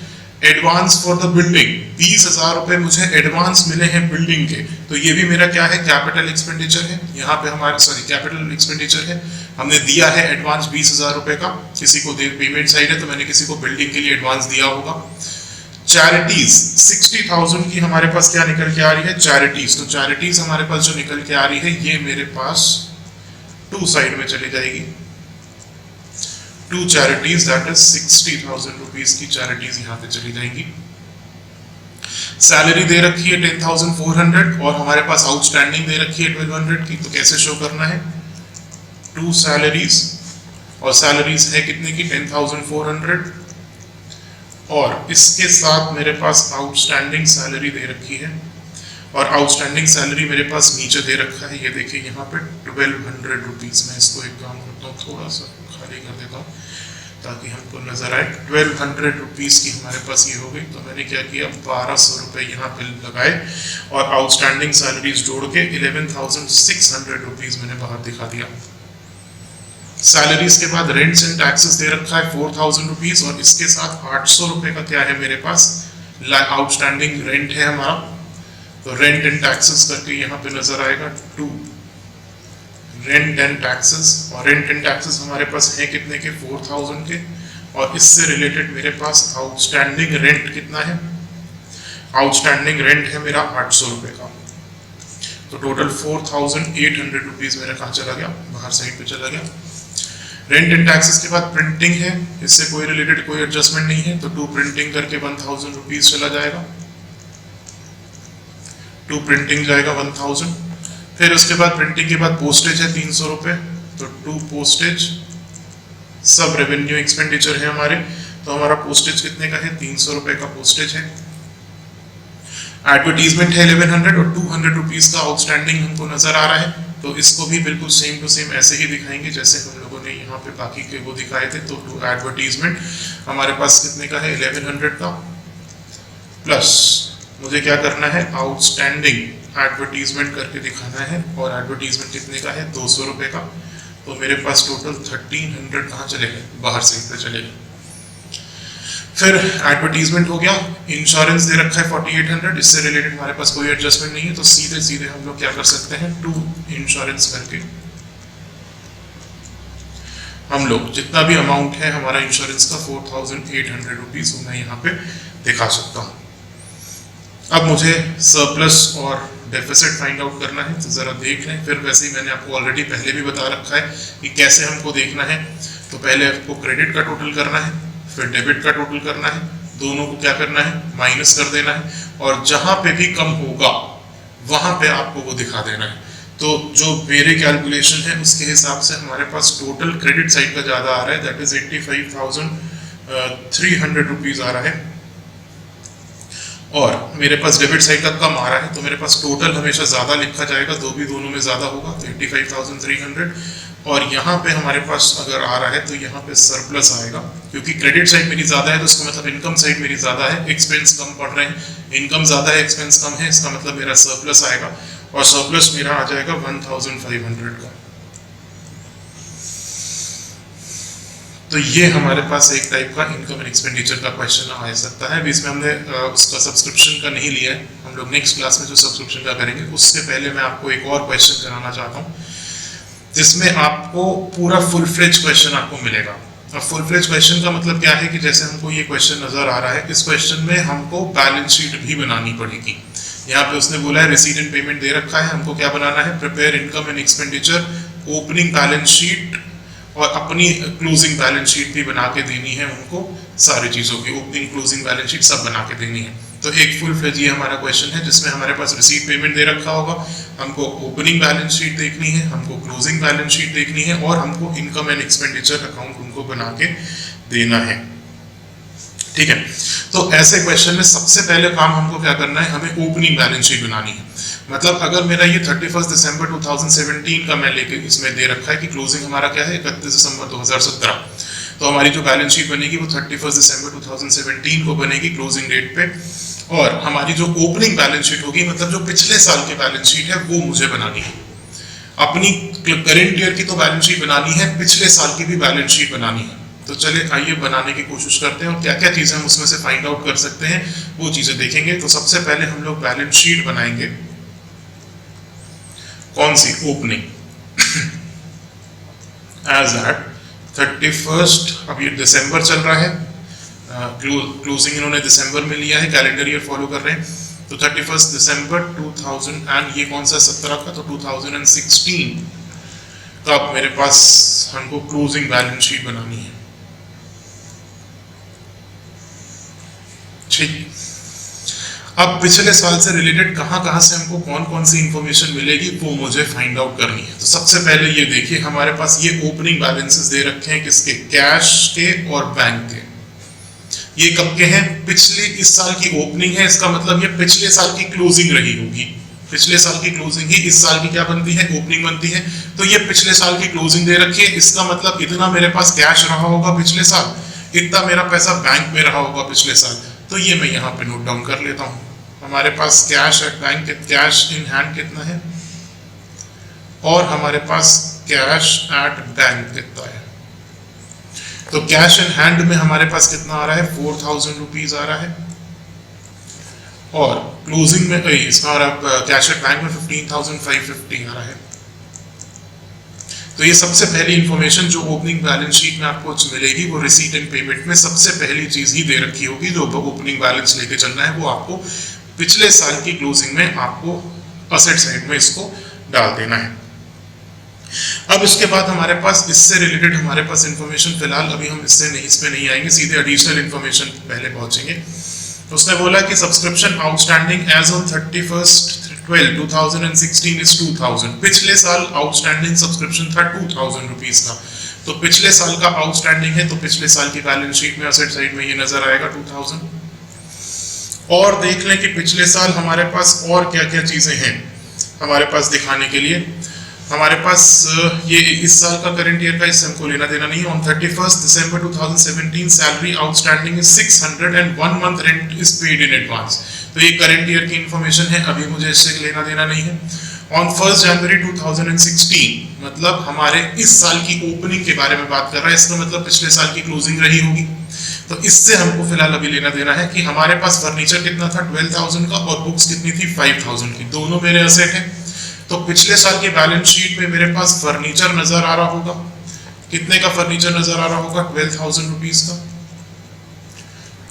Speaker 1: Advance for the building, 20,000 रुपए मुझे एडवांस मिले हैं बिल्डिंग के, तो ये भी मेरा क्या है, कैपिटल एक्सपेंडिचर है। यहाँ पे हमारे कैपिटल एक्सपेंडिचर है, हमने दिया है एडवांस 20,000 रुपए का, किसी को दे, पेमेंट साइड है तो मैंने किसी को बिल्डिंग के लिए एडवांस दिया होगा। चैरिटीज 60,000 की हमारे पास क्या निकल के आ रही है, चैरिटीज। तो चैरिटीज हमारे पास जो निकल के आ रही है, ये मेरे पास 2 साइड में चली जाएगी। 2 चैरिटीज, दैट इज 60,000 रुपीज की चैरिटीज यहाँ पे चली जाएंगी। सैलरी दे रखी है 10,400, और हमारे पास आउटस्टैंडिंग दे रखी है 1,200 की। तो कैसे शो करना है, 2 सैलरीज, और सैलरीज है कितने की, 10,400, और इसके साथ मेरे पास आउटस्टैंडिंग सैलरी दे रखी है। और आउटस्टैंडिंग सैलरी मेरे पास नीचे दे रखा है, ये देखिए यहाँ पे 1,200 रुपीज। मैं इसको एक काम करता हूँ, थोड़ा सा खाली कर देता हूँ ताकि हमको नजर आए। 1,200 रुपीज की हमारे पास ये हो गई। तो मैंने क्या किया, 1,200 रुपए यहाँ पे लगाए, और आउटस्टैंडिंग सैलरीज जोड़ के 11,600 रुपीज मैंने बाहर दिखा दिया। सैलरीज के बाद रेंट्स एंड टैक्सेस दे रखा है 4,000 रुपीज, और इसके साथ 800 रुपए का क्या है मेरे पास, आउटस्टैंडिंग रेंट है हमारा। तो रेंट एंड टैक्सेस करके यहाँ पे नजर आएगा 2 रेंट एंड टैक्सेस, और रेंट एंड टैक्सेस हमारे पास है कितने के, 4,000 के, और इससे रिलेटेड मेरे पास आउटस्टैंडिंग रेंट कितना है, आउटस्टैंडिंग रेंट है मेरा 800 रुपये का। तो टोटल 4800 रुपीज़ मेरा कहाँ चला गया, बाहर साइड पे चला गया। रेंट एंड टैक्सेस के बाद प्रिंटिंग है, इससे कोई रिलेटेड कोई एडजस्टमेंट नहीं है, तो टू प्रिंटिंग करके 1000 रुपीज़ चला जाएगा, टू प्रिंटिंग जाएगा 1000। फिर उसके बाद प्रिंटिंग के बाद पोस्टेज है 300 रुपये, तो टू पोस्टेज सब रेवेन्यू एक्सपेंडिचर है हमारे, तो हमारा पोस्टेज कितने का है, 300 रुपये का पोस्टेज है। एडवर्टीजमेंट है 1100 और 200 रुपीज़ का आउटस्टैंडिंग हमको नजर आ रहा है, तो इसको भी बिल्कुल सेम टू सेम ऐसे ही दिखाएंगे जैसे हम लोगों ने यहाँ पे बाकी के वो दिखाए थे। तो एडवर्टीजमेंट हमारे पास कितने का है, 1100 का, प्लस मुझे क्या करना है, आउटस्टैंडिंग एडवर्टीजमेंट करके दिखाना है, और एडवर्टीजमेंट कितने का है, 200 रुपये का। तो मेरे पास टोटल 1300 कहाँ चले गए, बाहर साइड पे चले गए। फिर एडवर्टीजमेंट हो गया, इंश्योरेंस दे रखा है 4800, इससे रिलेटेड हमारे पास कोई एडजस्टमेंट नहीं है, तो सीधे सीधे हम लोग क्या कर सकते हैं, टू इंश्योरेंस करके हम लोग जितना भी अमाउंट है हमारा इंश्योरेंस का 4800 रुपीज़ मैं यहाँ पे दिखा सकता हूँ। अब मुझे सरप्लस और डेफिसिट फाइंड आउट करना है, तो ज़रा देख लें। फिर वैसे ही मैंने आपको ऑलरेडी पहले भी बता रखा है कि कैसे हमको देखना है। तो पहले आपको क्रेडिट का टोटल करना है, फिर डेबिट का टोटल करना है, दोनों को क्या करना है, माइनस कर देना है, और जहां पे भी कम होगा वहां पे आपको वो दिखा देना है। तो जो मेरे कैलकुलेशन है उसके हिसाब से हमारे पास टोटल क्रेडिट साइड का ज़्यादा आ रहा है, दैट इज 85,300 रुपीज़ आ रहा है, और मेरे पास डेबिट साइड का कम आ रहा है, तो मेरे पास टोटल हमेशा ज़्यादा लिखा जाएगा, दोनों में ज़्यादा होगा, तो 85,300। और यहाँ पे हमारे पास अगर आ रहा है तो यहाँ पे सरप्लस आएगा, क्योंकि क्रेडिट साइड मेरी ज़्यादा है तो इसका मतलब इनकम साइड मेरी ज़्यादा है, एक्सपेंस कम पड़ रहे हैं, इनकम ज़्यादा है एक्सपेंस कम है, इसका मतलब मेरा सरप्लस आएगा, और सरप्लस मेरा आ जाएगा 1500 का। तो ये हमारे पास एक टाइप का इनकम एंड एक्सपेंडिचर का क्वेश्चन आ सकता है। इसमें हमने उसका सब्सक्रिप्शन का नहीं लिया है, हम लोग नेक्स्ट क्लास में जो सब्सक्रिप्शन का करेंगे उससे पहले मैं आपको एक और क्वेश्चन कराना चाहता हूँ, जिसमें आपको पूरा फुल फ्लेज क्वेश्चन आपको मिलेगा। अब फुल फ्लेज क्वेश्चन का मतलब क्या है कि जैसे हमको ये क्वेश्चन नजर आ रहा है, इस क्वेश्चन में हमको बैलेंस शीट भी बनानी पड़ेगी। यहाँ पे उसने बोला है रिसीट एंड पेमेंट दे रखा है, हमको क्या बनाना है, prepare income and expenditure, opening balance sheet और अपनी क्लोजिंग बैलेंस शीट भी बना के देनी है उनको, सारी चीज़ों की ओपनिंग क्लोजिंग बैलेंस शीट सब बना के देनी है। तो एक फुल फ्लेज ये हमारा क्वेश्चन है जिसमें हमारे पास रिसीट पेमेंट दे रखा होगा, हमको ओपनिंग बैलेंस शीट देखनी है, हमको क्लोजिंग बैलेंस शीट देखनी है, और हमको इनकम एंड एक्सपेंडिचर अकाउंट उनको बना के देना है। ठीक है, तो ऐसे क्वेश्चन में सबसे पहले काम हमको क्या करना है, हमें ओपनिंग बैलेंस शीट बनानी है। मतलब अगर मेरा ये 31 दिसंबर 2017 का मैं लेके इसमें दे रखा है कि क्लोजिंग हमारा क्या है 31 दिसंबर 2017, तो हमारी जो बैलेंस शीट बनेगी वो 31 दिसंबर 2017 को बनेगी क्लोजिंग डेट पे, और हमारी जो ओपनिंग बैलेंस शीट होगी, मतलब जो पिछले साल की बैलेंस शीट है वो मुझे बनानी है। अपनी करेंट ईयर की तो बैलेंस शीट बनानी है, पिछले साल की भी बैलेंस शीट बनानी है। तो चलिए आइए बनाने की कोशिश करते हैं, और क्या क्या चीज़ें हम उसमें से फाइंड आउट कर सकते हैं वो चीज़ें देखेंगे। तो सबसे पहले हम लोग बैलेंस शीट बनाएंगे, कौन सी, ओपनिंग, एज एट 31, अब ये दिसंबर चल रहा है, क्लोजिंग इन्होंने दिसंबर में लिया है, कैलेंडर ईयर फॉलो कर रहे हैं, तो 31 दिसंबर 2000 एंड ये कौन सा 17 का, तो 2016 का मेरे पास हमको क्लोजिंग बैलेंस शीट बनानी है। ठीक, अब पिछले साल से रिलेटेड कहाँ से हमको कौन कौन सी इंफॉर्मेशन मिलेगी वो मुझे फाइंड आउट करनी है। तो सबसे पहले ये देखिए हमारे पास ये ओपनिंग बैलेंसेस दे रखे हैं, किसके, कैश के और बैंक के। ये कब के हैं, पिछले इस साल की ओपनिंग है, इसका मतलब ये पिछले साल की क्लोजिंग रही होगी, पिछले साल की क्लोजिंग ही इस साल की क्या बनती है, ओपनिंग बनती है। तो ये पिछले साल की क्लोजिंग दे रखी है, इसका मतलब इतना मेरे पास कैश रहा होगा पिछले साल, इतना मेरा पैसा बैंक में रहा होगा पिछले साल। तो ये मैं यहाँ पे नोट डाउन कर लेता हूँ। हमारे पास cash at bank, cash in hand कितना है, और हमारे पास कैश एट बैंक कितना है। तो कैश इन हैंड में हमारे पास कितना आ रहा है, 4000 रुपीज आ रहा है, और क्लोजिंग में इसका कैश एट बैंक में 15,550 आ रहा है। तो ये सबसे पहली इंफॉर्मेशन जो ओपनिंग बैलेंस शीट में आपको मिलेगी वो रिसीट एंड पेमेंट में सबसे पहली चीज ही दे रखी होगी। जो ओपनिंग बैलेंस लेके चलना है वो आपको पिछले साल की क्लोजिंग में आपको असेट साइड में इसको डाल देना है। अब इसके बाद हमारे पास इससे रिलेटेड हमारे पास इंफॉर्मेशन फिलहाल अभी हम इस पे नहीं आएंगे, सीधे एडिशनल इंफॉर्मेशन पहले पहुंचेंगे। उसने बोला कि subscription outstanding as on 31/12/2016 is 2000। पिछले साल आउटस्टैंडिंग सब्सक्रिप्शन था 2000 रुपीज का, तो पिछले साल का आउटस्टैंडिंग है, तो पिछले साल की बैलेंस शीट में असेट साइड में ये नजर आएगा 2000। और देख लें कि पिछले साल हमारे पास और क्या क्या चीजें हैं हमारे पास दिखाने के लिए। हमारे पास ये इस साल का करंट ईयर का इससे हमको लेना देना नहीं है। On 31 December 2017 salary outstanding is 600 and 1 month rent is paid in advance. तो ये करंट ईयर की इंफॉर्मेशन है, अभी मुझे इससे लेना देना नहीं है। ऑन 1 जनवरी 2016 मतलब हमारे इस साल की ओपनिंग के बारे में बात कर रहा है, इसका मतलब पिछले साल की क्लोजिंग रही होगी। तो इससे हमको फिलहाल अभी लेना देना है कि हमारे पास फर्नीचर कितना था 12,000 का और बुक्स कितनी थी 5,000 की, दोनों मेरे असेट हैं। तो पिछले साल की बैलेंस शीट में मेरे पास फर्नीचर नजर आ रहा होगा, कितने का फर्नीचर नजर आ रहा होगा 12,000 रुपीज का,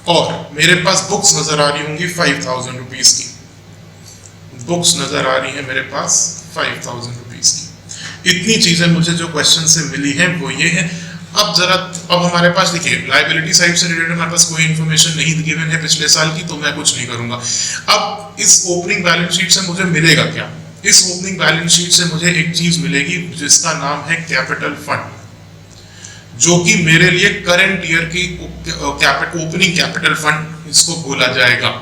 Speaker 1: और मेरे पास बुक्स नजर आ रही होंगी 5,000 रुपीज की। बुक्स नजर आ रही है मेरे पास 5,000 रुपीज की। इतनी चीजें मुझे जो क्वेश्चन से मिली है वो ये है। अब हमारे पास देखिए लायबिलिटी साइड से रिलेटेड हमारे पास कोई इन्फॉर्मेशन नहीं गिवन है पिछले साल की, तो मैं कुछ नहीं करूंगा। अब इस ओपनिंग बैलेंस शीट से मुझे मिलेगा क्या? इस ओपनिंग बैलेंस शीट से मुझे एक चीज मिलेगी जिसका नाम है कैपिटल फंड, जो कि मेरे लिए करंट ईयर की ओपनिंग कैपिटल फंड इसको बोला जाएगा।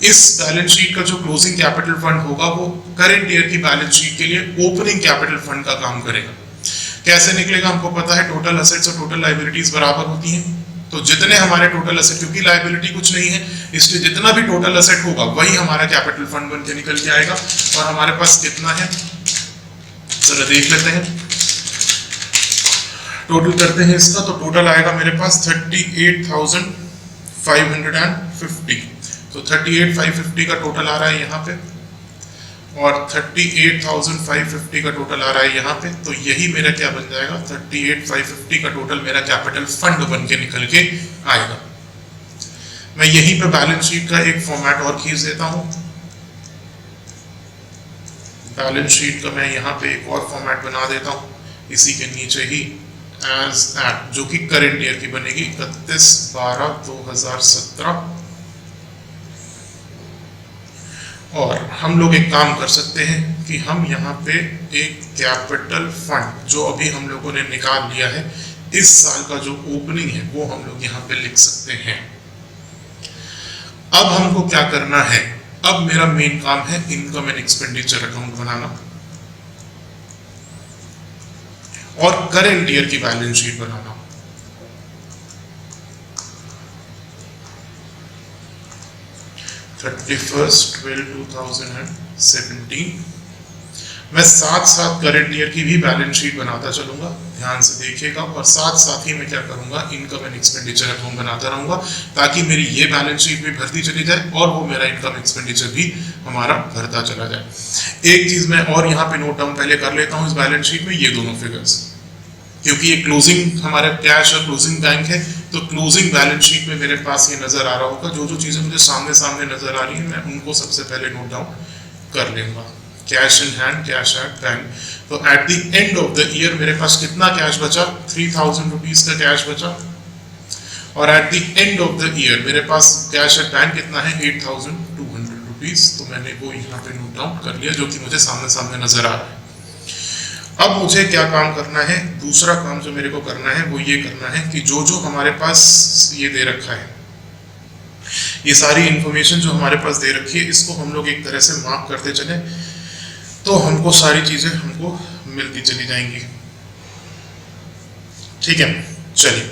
Speaker 1: इस बैलेंस शीट का जो क्लोजिंग कैपिटल फंड होगा वो करंट ईयर की बैलेंस शीट के लिए ओपनिंग कैपिटल फंड का काम करेगा। कैसे निकलेगा हमको पता है, टोटल असेट्स और टोटल लायबिलिटीज बराबर होती हैं। तो जितने हमारे टोटल असेट, क्योंकि लायबिलिटी कुछ नहीं है इसलिए जितना भी टोटल असेट होगा वही हमारा कैपिटल फंड बन के निकल के आएगा। और हमारे पास कितना है जरा देख लेते हैं, टोटल करते हैं इसका। तो टोटल आएगा मेरे पास 38,550। तो 38,550 का टोटल आ रहा है यहाँ पे, और 38,550 का टोटल आ रहा है यहाँ पे। तो यही मेरा क्या बन जाएगा, 38,550 का टोटल मेरा कैपिटल फंड बन के निकल के आएगा। मैं यहीं पे बैलेंस शीट का एक फॉर्मेट और खींच देता हूं। बैलेंस शीट का मैं यहाँ पे एक और फॉर्मेट बना देता हूं इसी के नीचे ही, एज एट, जो कि करंट ईयर की बनेगी 31/12/2017। और हम लोग एक काम कर सकते हैं कि हम यहाँ पे एक कैपिटल फंड जो अभी हम लोगों ने निकाल लिया है इस साल का जो ओपनिंग है वो हम लोग यहाँ पे लिख सकते हैं। अब हमको क्या करना है, अब मेरा मेन काम है इनकम एंड एक्सपेंडिचर अकाउंट बनाना और करंट ईयर की बैलेंस शीट बनाना। मैं साथ साथ करंट ईयर की भी बैलेंस शीट बनाता चलूंगा, ध्यान से देखिएगा। और साथ साथ ही मैं क्या करूंगा, इनकम एंड एक्सपेंडिचर अकाउंट बनाता रहूंगा ताकि मेरी ये बैलेंस शीट भी भरती चली जाए और वो मेरा इनकम एक्सपेंडिचर भी हमारा भरता चला जाए। एक चीज मैं और यहाँ पे नोट डाउन पहले कर लेता हूँ इस बैलेंस शीट में, ये दोनों फिगर्स, क्योंकि ये क्लोजिंग हमारा कैश और क्लोजिंग बैंक है। तो क्लोजिंग बैलेंस शीट में मेरे पास ये नजर आ रहा होगा, जो जो चीजें मुझे सामने सामने नजर आ रही है मैं उनको सबसे पहले नोट डाउन कर लूंगा। Cash in hand, cash at bank. तो at the end of the year मेरे पास कितना कैश बचा, 3,000 रुपीज का कैश बचा। और eight the end of the year मेरे पास कैश एट बैंक कितना है, 8,200 रुपीज। तो मैंने वो यहाँ पे नोट डाउन कर लिया, जो कि मुझे सामने सामने नजर आ रहा है। अब मुझे क्या काम करना है, दूसरा काम जो मेरे को करना है वो ये करना है कि जो जो हमारे पास ये दे रखा है, ये सारी इंफॉर्मेशन जो हमारे पास दे रखी है, इसको हम लोग एक तरह से मार्क करते चले तो हमको सारी चीजें हमको मिलती चली जाएंगी। ठीक है, चलिए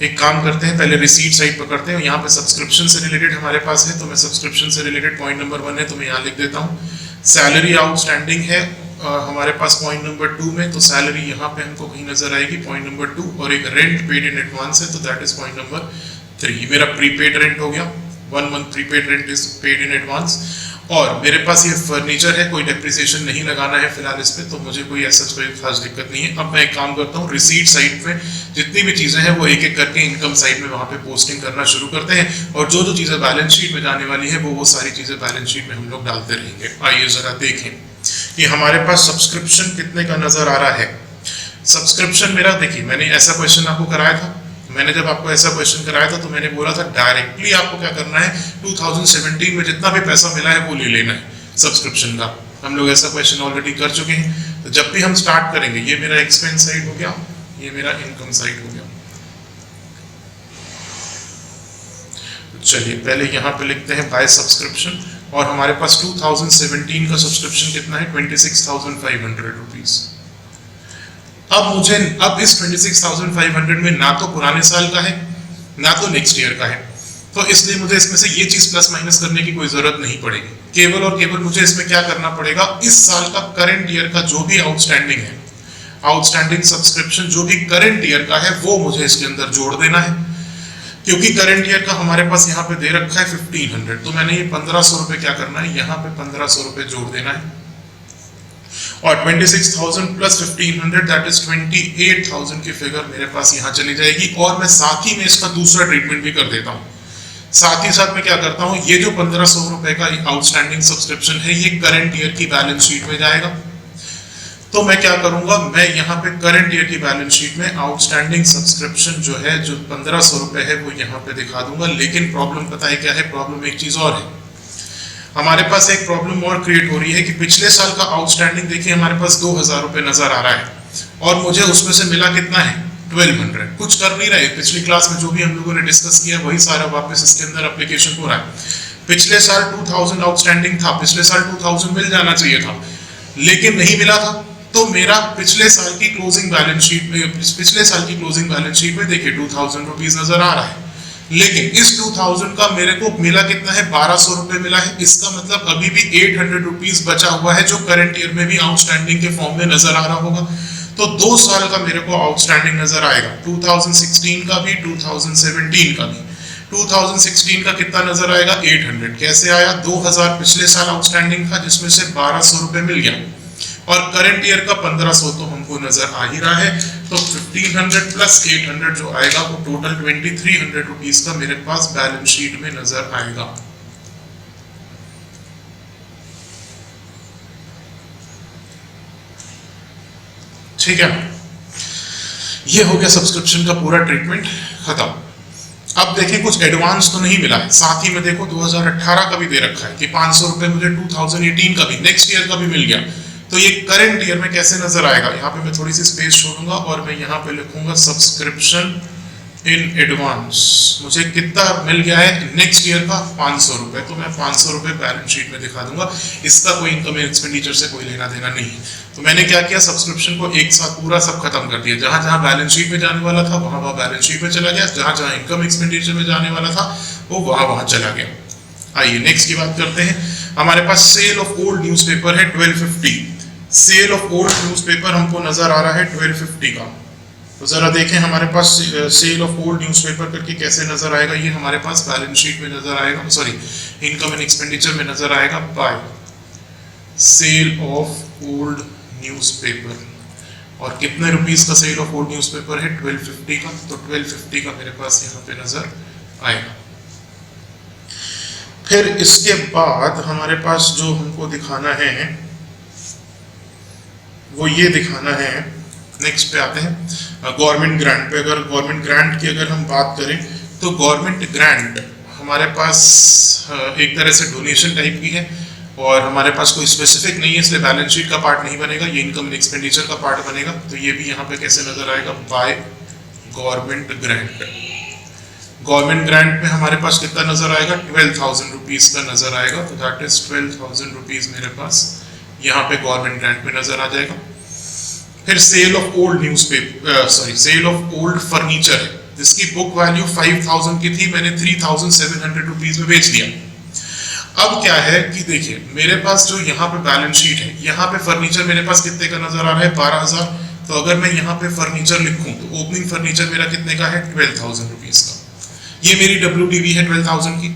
Speaker 1: एक काम करते हैं, पहले रिसीट साइड पकड़ते हैं। यहाँ पे सब्सक्रिप्शन से रिलेटेड हमारे पास है, तो मैं सब्सक्रिप्शन से रिलेटेड पॉइंट नंबर 1 है तो मैं यहाँ लिख देता हूँ। सैलरी आउटस्टैंडिंग है हमारे पास पॉइंट नंबर 2 में, तो सैलरी यहाँ पे हमको कहीं नजर आएगी पॉइंट नंबर 2, और एक रेंट पेड इन एडवांस है तो दैट इज पॉइंट नंबर 3। मेरा प्रीपेड रेंट हो गया, 1 month prepaid rent is paid in advance. और मेरे पास ये फर्नीचर है, कोई डेप्रिसिएशन नहीं लगाना है फिलहाल इस पे, तो मुझे कोई ऐसा कोई खास दिक्कत नहीं है। अब मैं एक काम करता हूँ, रिसीट साइड पे जितनी भी चीजें हैं वो एक एक करके इनकम साइड में वहां पे पोस्टिंग करना शुरू करते हैं, और जो जो चीजें बैलेंस शीट में जाने वाली है वो सारी चीजें बैलेंस शीट में हम लोग डालते रहेंगे। आइए जरा देखें कि हमारे पास सब्सक्रिप्शन कितने का नजर आ रहा है। सब्सक्रिप्शन मेरा, देखिए मैंने ऐसा क्वेश्चन आपको कराया था, मैंने जब आपको ऐसा क्वेश्चन कराया था तो मैंने बोला था डायरेक्टली आपको क्या करना है, 2017 में जितना भी पैसा मिला है वो ले लेना है सब्सक्रिप्शन का। हम लोग ऐसा क्वेश्चन ऑलरेडी कर चुके हैं, तो जब भी हम स्टार्ट करेंगे, ये मेरा एक्सपेंस साइड हो गया, ये मेरा इनकम साइड हो गया। चलिए पहले यहाँ पे लिखते हैं बाय सब्सक्रिप्शन, और हमारे पास 2017 का सब्सक्रिप्शन कितना है, 26,500 रुपीज। अब इस 26,500 में ना तो पुराने साल का है ना तो नेक्स्ट ईयर का है, तो इसलिए मुझे इसमें से ये चीज प्लस माइनस करने की कोई जरूरत नहीं पड़ेगी। केवल और केवल मुझे इसमें क्या करना पड़ेगा, इस साल का करंट ईयर का जो भी आउटस्टैंडिंग है, आउटस्टैंडिंग सब्सक्रिप्शन जो भी करंट ईयर का है वो मुझे इसके अंदर जोड़ देना है। क्योंकि करंट ईयर का हमारे पास यहाँ पे दे रखा है 1500, तो मैंने ये 1500 रुपए क्या करना है, यहाँ पे 1500 रुपए जोड़ देना है, और 26,000 प्लस 1500 दैट इज 28,000 की फिगर मेरे पास यहाँ चली जाएगी। और मैं साथ ही में इसका दूसरा ट्रीटमेंट भी कर देता हूँ, साथ ही साथ मैं क्या करता हूँ, ये जो 1500 रुपए का आउटस्टैंडिंग सब्सक्रिप्शन है ये करंट ईयर की बैलेंस शीट में जाएगा। तो मैं क्या करूंगा, मैं यहाँ पे करंट ईयर की बैलेंस शीट में आउटस्टैंडिंग सब्सक्रिप्शन जो है, जो 1500 रुपए है वो यहाँ पे दिखा दूंगा। लेकिन प्रॉब्लम पता है क्या है, प्रॉब्लम एक चीज और है, हमारे पास एक प्रॉब्लम और क्रिएट हो रही है कि पिछले साल का आउटस्टैंडिंग देखिए हमारे पास 2000 रुपए नजर आ रहा है, और मुझे उसमें से मिला कितना है, 1200। कुछ कर नहीं रहे, पिछली क्लास में जो भी हम लोगों ने डिस्कस किया वही सारा वापस इसके अंदर एप्लीकेशन हो रहा है। पिछले साल 2000 आउटस्टैंडिंग था, पिछले साल 2000 मिल जाना चाहिए था, लेकिन नहीं मिला था, तो मेरा पिछले साल की क्लोजिंग बैलेंस शीट में देखिए 2000 रुपीज नजर आ रहा है। लेकिन इस 2000 का मेरे को मिला कितना है, 1200 रुपए मिला है। इसका मतलब अभी भी 800 रुपीज बचा हुआ है जो करंट ईयर में भी आउटस्टैंडिंग के फॉर्म में नजर आ रहा होगा। तो 2 साल का मेरे को आउटस्टैंडिंग नजर आएगा, 2016 का भी 2017 का भी। 2016 का कितना नजर आएगा, 800। कैसे आया, 2000 पिछले साल आउटस्टैंडिंग था जिसमें से 1200 रुपए मिल गया, और करंट ईयर का 1500 तो हमको नजर आ ही रहा है। तो 1500 प्लस 800 जो आएगा वो टोटल 2300 रुपीज का मेरे पास बैलेंस शीट में नजर आएगा। ठीक है, ये हो गया सब्सक्रिप्शन का पूरा ट्रीटमेंट खत्म। अब देखिए कुछ एडवांस तो नहीं मिला है, साथ ही में देखो 2018 का भी दे रखा है कि 500 रुपए मुझे 2018 का भी, नेक्स्ट ईयर का भी मिल गया। तो ये करंट ईयर में कैसे नजर आएगा, यहाँ पे मैं थोड़ी सी स्पेस छोड़ूंगा और मैं यहाँ पे लिखूंगा सब्सक्रिप्शन इन एडवांस। मुझे कितना मिल गया है नेक्स्ट ईयर का, 500 रुपए, तो मैं 500 रुपए बैलेंस शीट में दिखा दूंगा। इसका कोई इनकम एक्सपेंडिचर से कोई लेना देना नहीं है। तो मैंने क्या किया, सब्सक्रिप्शन को एक साथ पूरा सब खत्म कर दिया। जहां जहां बैलेंस शीट में जाने वाला था वहां वहां बैलेंस शीट में चला गया, जहां जहां इनकम एक्सपेंडिचर में जाने वाला था वो वहां वहां चला गया। आइए नेक्स्ट की बात करते हैं। हमारे पास सेल ऑफ ओल्ड न्यूज़पेपर है 1250। सेल ऑफ ओल्ड न्यूज़पेपर हमको नजर आ रहा है 1250 का। तो जरा देखें हमारे पास सेल ऑफ ओल्ड न्यूज़पेपर करके कैसे नजर आएगा। ये हमारे पास बैलेंस शीट में नजर आएगा, सॉरी इनकम एंड एक्सपेंडिचर में नजर आएगा by sale of old newspaper. और कितने रुपीस का सेल ऑफ ओल्ड न्यूज़पेपर है, 1250 का। तो 1250 का मेरे पास यहाँ पे नजर आएगा। फिर इसके बाद हमारे पास जो हमको दिखाना है वो ये दिखाना है, नेक्स्ट पे आते हैं गवर्नमेंट ग्रांट पे। अगर गवर्नमेंट ग्रांट की अगर हम बात करें तो गवर्नमेंट ग्रांट हमारे पास एक तरह से डोनेशन टाइप की है और हमारे पास कोई स्पेसिफिक नहीं है, इसलिए बैलेंस शीट का पार्ट नहीं बनेगा, ये इनकम एंड एक्सपेंडिचर का पार्ट बनेगा। तो ये भी यहाँ पे कैसे नजर आएगा, by government grant. Government grant में हमारे पास कितना नजर आएगा, 12,000 रुपीज का नजर आएगा। तो दैट इज 12,000 रुपीज मेरे पास यहाँ पे गवर्नमेंट ग्रांट में नजर आ जाएगा। फिर sale of old newspaper, sorry sale of old furniture है जिसकी बुक वैल्यू 5,000 की थी, मैंने 3,700 रुपीज में बेच दिया। अब क्या है कि देखिए मेरे पास जो यहाँ पे बैलेंस शीट है, यहाँ पे फर्नीचर मेरे पास कितने का नजर आ रहा है, 12,000। तो अगर मैं यहाँ पे फर्नीचर लिखूं तो ओपनिंग फर्नीचर मेरा कितने का है, 12,000 रुपीज का। ये मेरी WDV है 12,000 की।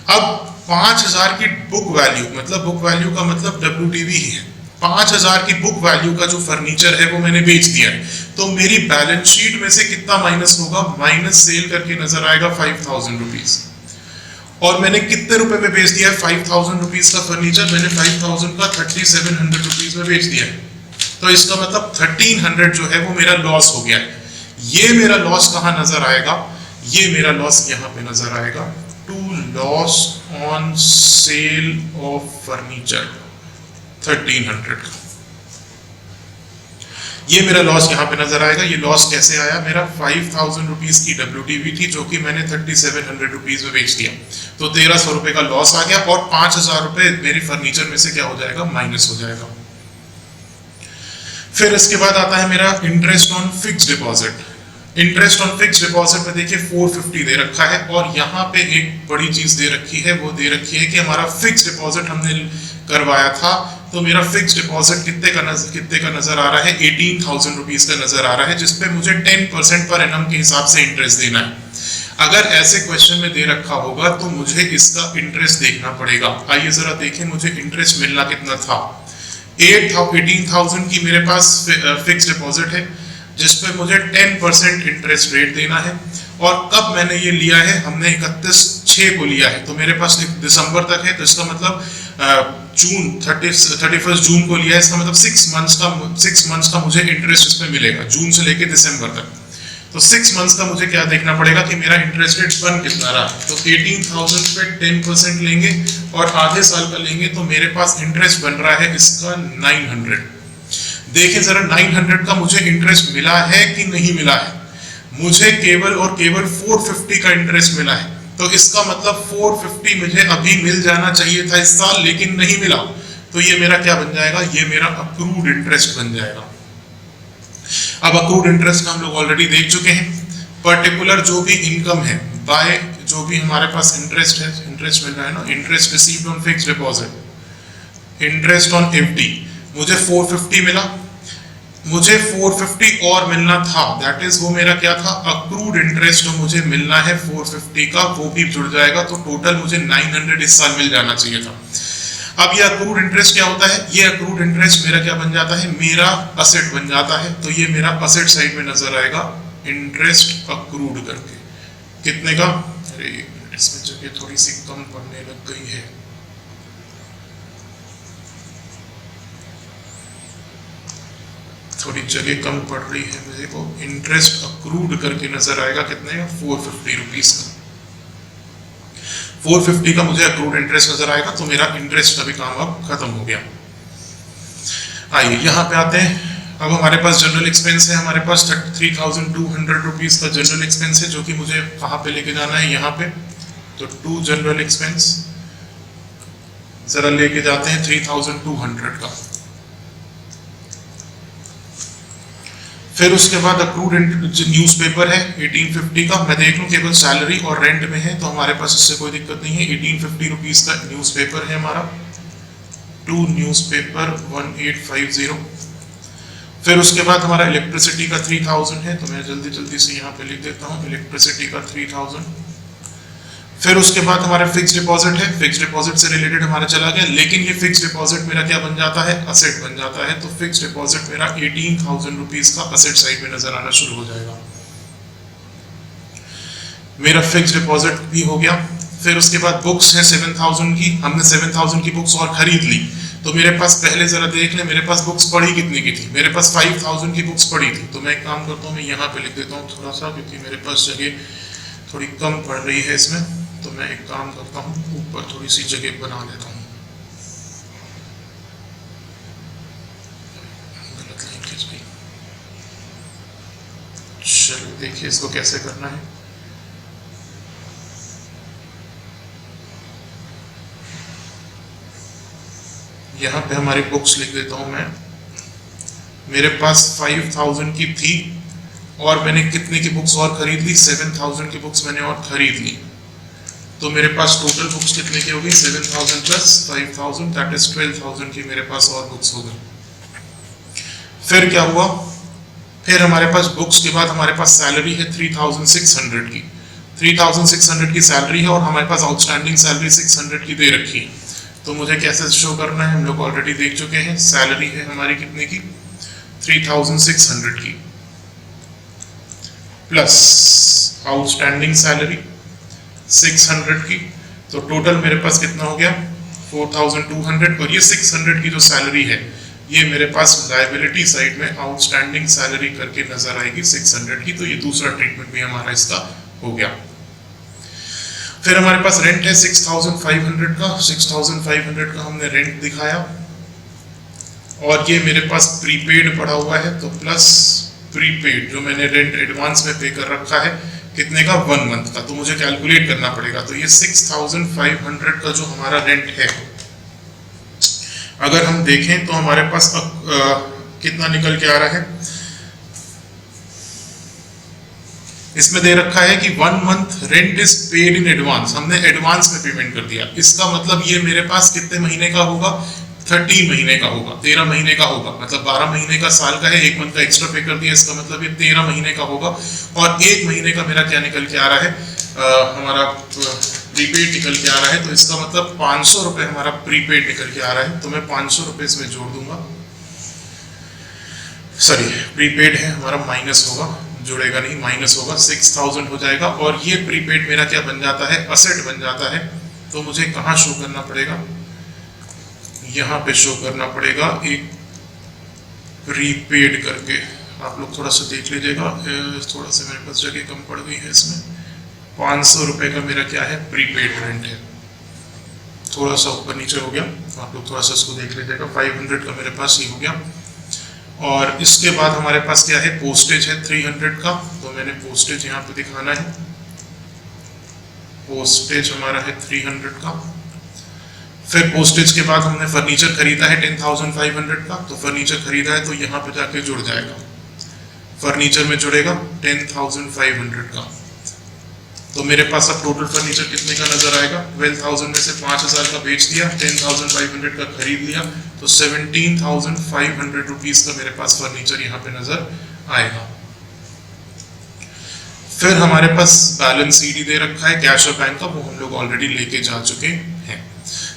Speaker 1: अब 5000 की बुक वैल्यू, मतलब बुक वैल्यू का मतलब WTV ही है, 5000 की बुक वैल्यू का जो फर्नीचर है वो मैंने बेच दिया है, तो मेरी बैलेंस शीट में से कितना माइनस होगा, माइनस सेल करके नजर आएगा 5000 रुपीज। और मैंने कितने रुपए में बेच दिया है 5000 रुपीज का फर्नीचर, मैंने 5000 का 3700 रुपीज में बेच दिया है, तो इसका मतलब 1300 जो है वो मेरा लॉस हो गया है। ये मेरा लॉस कहाँ नजर आएगा, ये मेरा लॉस यहाँ पे नजर आएगा, to loss on sale of furniture 1300 का, ये मेरा लॉस यहाँ पे नजर आएगा। ये लॉस कैसे आया, मेरा 5000 रुपीज की WTV थी जो कि मैंने 3700 रुपीज में बेच दिया, तो 1300 रुपए का लॉस आ गया, और 5000 रुपए मेरी फर्नीचर में से क्या हो जाएगा, माइनस हो जाएगा। फिर इसके बाद आता है मेरा interest on fix deposit. Interest on fix deposit में देखिए 450 दे रखा है, और यहाँ पे एक बड़ी चीज दे रखी है, वो दे रखी है कि हमारा फिक्स डिपॉजिट हमने करवाया था, तो मेरा फिक्स डिपॉजिट कितने का नजर आ रहा है, 18,000 रुपीज का नजर आ रहा है, जिसपे मुझे 10% पर एनम के हिसाब से इंटरेस्ट देना है। अगर ऐसे क्वेश्चन में दे रखा होगा तो मुझे इसका इंटरेस्ट देखना पड़ेगा। आइए जरा देखें मुझे इंटरेस्ट मिलना कितना था। 18,000 की मेरे पास फिक्स डिपॉजिट है, जिसपे मुझे 10% इंटरेस्ट रेट देना है, और कब मैंने ये लिया है, हमने 31/6 को लिया है, तो मेरे पास दिसंबर तक है, तो इसका मतलब जून 31 जून को लिया है, इसका मतलब 6 मंथ्स का मुझे इंटरेस्ट इसमें मिलेगा, जून से लेके दिसंबर तक। तो 6 मंथ्स का मुझे क्या देखना पड़ेगा कि मेरा इंटरेस्ट रेट बन कितना रहा, तो 18,000 पे 10% लेंगे और आधे साल का लेंगे, तो मेरे पास इंटरेस्ट बन रहा है इसका 900। देखिए जरा 900 का मुझे इंटरेस्ट मिला है कि नहीं मिला है, मुझे केवल और केवल 450 का इंटरेस्ट मिला है, तो इसका मतलब 450 मुझे अभी मिल जाना चाहिए था इस साल, लेकिन नहीं मिला, तो ये मेरा क्या बन जाएगा, ये मेरा अक्रूड इंटरेस्ट बन जाएगा। अब अक्रूड इंटरेस्ट का हम लोग ऑलरेडी देख चुके हैं। पर्टिकुलर जो भी इनकम है बाय जो भी हमारे पास इंटरेस्ट है, इंटरेस्ट मिल रहा है ना, interest received on fixed deposit, interest on FD, मुझे 450 मिला, मुझे 450 और मिलना था, दैट इज वो मेरा क्या था, अक्रूड इंटरेस्ट जो मुझे मिलना है 450 का, वो भी जुड़ जाएगा, तो टोटल मुझे 900 इस साल मिल जाना चाहिए था। अब ये अक्रूड इंटरेस्ट क्या होता है, ये अक्रूड इंटरेस्ट मेरा क्या बन जाता है, मेरा असेट बन जाता है, तो ये मेरा असेट साइड में नजर आएगा, इंटरेस्ट अक्रूड करके, कितने का, अरे इसमें जगह थोड़ी सी कम पड़ने लग गई है, थोड़ी जगह कम पड़ रही है मुझे, को इंटरेस्ट अक्रूड करके नजर आएगा, कितने का, 450 रुपीज का, 450 का मुझे अक्रूड इंटरेस्ट नजर आएगा, तो मेरा इंटरेस्ट का भी काम अब खत्म हो गया। आइए यहाँ पे आते हैं, अब हमारे पास जनरल एक्सपेंस है, हमारे पास 3200 रुपीज का जनरल एक्सपेंस है, जो कि मुझे कहाँ पे लेके जाना है, यहाँ पे, तो टू जनरल एक्सपेंस जरा लेके जाते हैं 3200 का। फिर उसके बाद अक्रूड न्यूज़पेपर है 1850 का, मैं देख लूँ केवल सैलरी और रेंट में है, तो हमारे पास इससे कोई दिक्कत नहीं है। 1850 रुपीज का न्यूज़पेपर है हमारा, टू न्यूज़पेपर 1850। फिर उसके बाद हमारा इलेक्ट्रिसिटी का 3000 है, तो मैं जल्दी से यहाँ पे लिख देता हूँ, इलेक्ट्रिसिटी का 3000। फिर उसके बाद हमारा फिक्स डिपॉजिट है, फिक्स डिपॉजिट से रिलेटेड हमारा चला गया, लेकिन ये फिक्स डिपॉजिट मेरा क्या बन जाता है, असेट बन जाता है, तो फिक्स डिपॉजिट मेरा 18,000 रुपीज का असेट साइड में नजर आना शुरू हो जाएगा, मेरा फिक्स डिपॉजिट भी हो गया। फिर उसके बाद बुक्स है 7000 की, हमने 7000 की बुक्स और खरीद ली, तो मेरे पास पहले जरा देख ले मेरे पास बुक्स पड़ी कितने की थी, मेरे पास 5000 की बुक्स पड़ी थी, तो मैं एक काम करता हूँ, मैं यहाँ पे लिख देता हूँ थोड़ा सा, क्योंकि मेरे पास जगह थोड़ी कम पड़ रही है इसमें, तो मैं एक काम करता हूँ, ऊपर थोड़ी सी जगह बना लेता हूँ, गलत लिंकेज भी। चलो देखिए इसको कैसे करना है, यहाँ पे हमारी बुक्स लिख देता हूँ मैं, मेरे पास 5000 की थी और मैंने कितने की बुक्स और खरीद ली, 7000 की बुक्स मैंने और खरीद ली, तो मेरे पास टोटल बुक्स कितने की होगी, 7000 प्लस 5000, दैट इज 12000 की मेरे पास और बुक्स हो गई। फिर क्या हुआ, फिर हमारे पास बुक्स के बाद हमारे पास सैलरी है 3600 की, 3600 की सैलरी है और हमारे पास आउटस्टैंडिंग सैलरी 600 की दे रखी है। तो मुझे कैसे शो करना है, हम लोग ऑलरेडी देख चुके हैं। सैलरी है हमारी कितने की, 3600 की, प्लस आउटस्टैंडिंग सैलरी 600 की, तो टोटल मेरे पास कितना हो गया 4200। और ये 600 की जो सैलरी है ये मेरे पास लायबिलिटी साइड में आउटस्टैंडिंग सैलरी करके नजर आएगी 600 की। तो ये दूसरा ट्रीटमेंट भी हमारा इसका हो गया। फिर हमारे पास रेंट है 6500 का, 6500 का हमने रेंट दिखाया और ये मेरे पास प्रीपेड पड़ा हुआ है, तो प्लस प्रीपेड जो मैंने रेंट एडवांस में पे कर रखा है कितने का, 1 मंथ का। तो मुझे कैलकुलेट करना पड़ेगा। तो ये 6500 का जो हमारा रेंट है, अगर हम देखें तो हमारे पास कितना निकल के आ रहा है, इसमें दे रखा है कि 1 month rent is paid in advance. हमने एडवांस में पेमेंट कर दिया। इसका मतलब ये मेरे पास कितने महीने का होगा, 13 महीने का होगा, 13 महीने का होगा। मतलब 12 महीने का साल का है, 1 मंथ का एक्स्ट्रा पे कर दिया, इसका मतलब ये 13 महीने का होगा। और 1 महीने का मेरा क्या निकल के आ रहा है, हमारा प्रीपेड निकल के आ रहा है। तो इसका मतलब 500 रुपये हमारा प्रीपेड निकल के आ रहा है। तो मैं 500 रुपये इसमें जोड़ दूंगा। सॉरी, प्रीपेड है हमारा, माइनस होगा, जुड़ेगा नहीं, माइनस होगा, 6000 हो जाएगा। और ये प्रीपेड मेरा क्या बन जाता है, असेट बन जाता है। तो मुझे कहाँ शो करना पड़ेगा, यहाँ पे शो करना पड़ेगा एक प्रीपेड करके। आप लोग थोड़ा सा देख लीजिएगा, थोड़ा सा मेरे पास जगह कम पड़ गई है इसमें। 500 रुपये का मेरा क्या है, प्रीपेड रेंट है। थोड़ा सा ऊपर नीचे हो गया, आप लोग थोड़ा सा इसको देख लीजिएगा। 500 का मेरे पास ये हो गया। और इसके बाद हमारे पास क्या है, पोस्टेज है 300 का। तो मैंने पोस्टेज यहाँ पे दिखाना है। पोस्टेज हमारा है 300 का। फिर पोस्टेज के बाद हमने फर्नीचर खरीदा है 10,500 का। तो फर्नीचर खरीदा है तो यहाँ पे जाके जुड़ जाएगा, फर्नीचर में जुड़ेगा 10,500 का। तो मेरे पास अब टोटल फर्नीचर कितने का नजर आएगा, 12,000 में से 5,000 का बेच दिया, 10,500 का खरीद लिया, तो 17,500 रुपीज का मेरे पास फर्नीचर यहाँ पे नजर आएगा। फिर हमारे पास बैलेंस सीडी दे रखा है कैश और बैंक का, वो हम लोग ऑलरेडी लेके जा चुके हैं।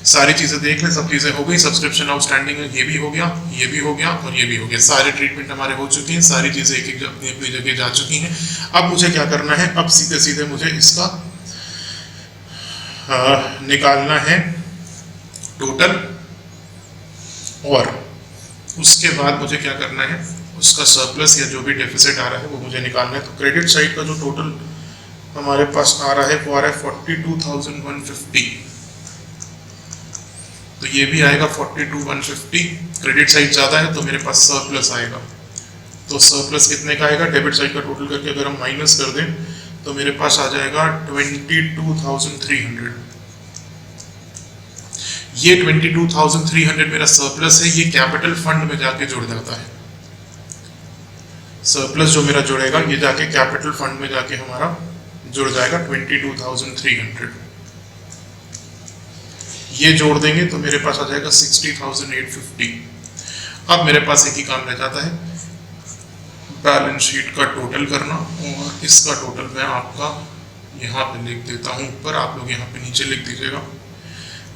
Speaker 1: सारी चीजें देख लें, सब चीजें हो गई। सब्सक्रिप्शन आउटस्टैंडिंग है, ये भी हो गया, ये भी हो गया और ये भी हो गया। सारे ट्रीटमेंट हमारे हो चुके हैं, सारी चीजें एक एक अपनी अपनी जगह जा चुकी हैं। अब मुझे क्या करना है, अब सीधे सीधे मुझे इसका निकालना है टोटल, और उसके बाद मुझे क्या करना है, उसका सरप्लस या जो भी डेफिसिट आ रहा है वो मुझे निकालना है। तो क्रेडिट साइड का जो टोटल हमारे पास आ रहा है वो आ रहा है 42,150। तो ये भी आएगा 42,150। क्रेडिट साइड ज्यादा है तो मेरे पास सरप्लस आएगा। तो सरप्लस कितने का आएगा, डेबिट साइड का टोटल करके अगर हम माइनस कर दें तो मेरे पास आ जाएगा 22,300। ये 22,300 मेरा सरप्लस है, ये कैपिटल फंड में जाके जुड़ जाता है। सरप्लस जो मेरा जुड़ेगा ये जाके कैपिटल फंड में जाके हमारा जुड़ जाएगा 22,300। ये जोड़ देंगे तो मेरे पास आ जाएगा 60,850। अब मेरे पास एक ही काम रह जाता है, बैलेंस शीट का टोटल करना, और इसका टोटल मैं आपका यहाँ पे लिख देता हूँ ऊपर, आप लोग यहाँ पे नीचे लिख दीजिएगा।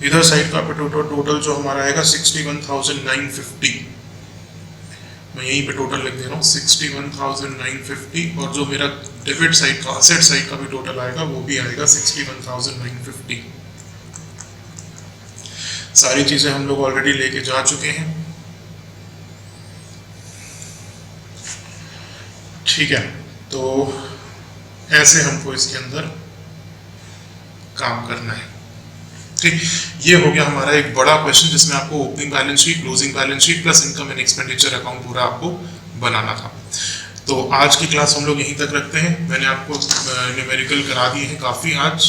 Speaker 1: इधर साइड का टोटल जो हमारा आएगा 61,950, मैं यहीं पे टोटल लिख दे रहा हूँ 61,950। और जो मेरा डेबिट साइड का, असेट साइड का भी टोटल आएगा वो भी आएगा 61,950। सारी चीजें हम लोग ऑलरेडी लेके जा चुके हैं, ठीक है। तो ऐसे हमको इसके अंदर काम करना है, ठीक। ये हो गया हमारा एक बड़ा क्वेश्चन जिसमें आपको opening balance sheet, closing balance sheet plus income and expenditure account पूरा आपको बनाना था। तो आज की क्लास हम लोग यहीं तक रखते हैं। मैंने आपको न्यूमेरिकल करा दिए हैं काफ़ी आज,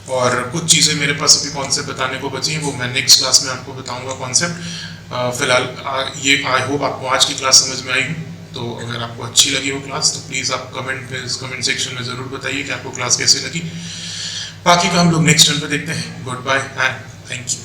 Speaker 1: और कुछ चीज़ें मेरे पास अभी कॉन्सेप्ट बताने को बची हैं, वो मैं नेक्स्ट क्लास में आपको बताऊंगा कॉन्सेप्ट। फिलहाल ये आई होप आपको आज की क्लास समझ में आई हो। तो अगर आपको अच्छी लगी हो क्लास तो प्लीज़ आप कमेंट सेक्शन में ज़रूर बताइए कि आपको क्लास कैसी लगी। बाकी का हम लोग नेक्स्ट टाइम पे देखते हैं। Goodbye and thank you.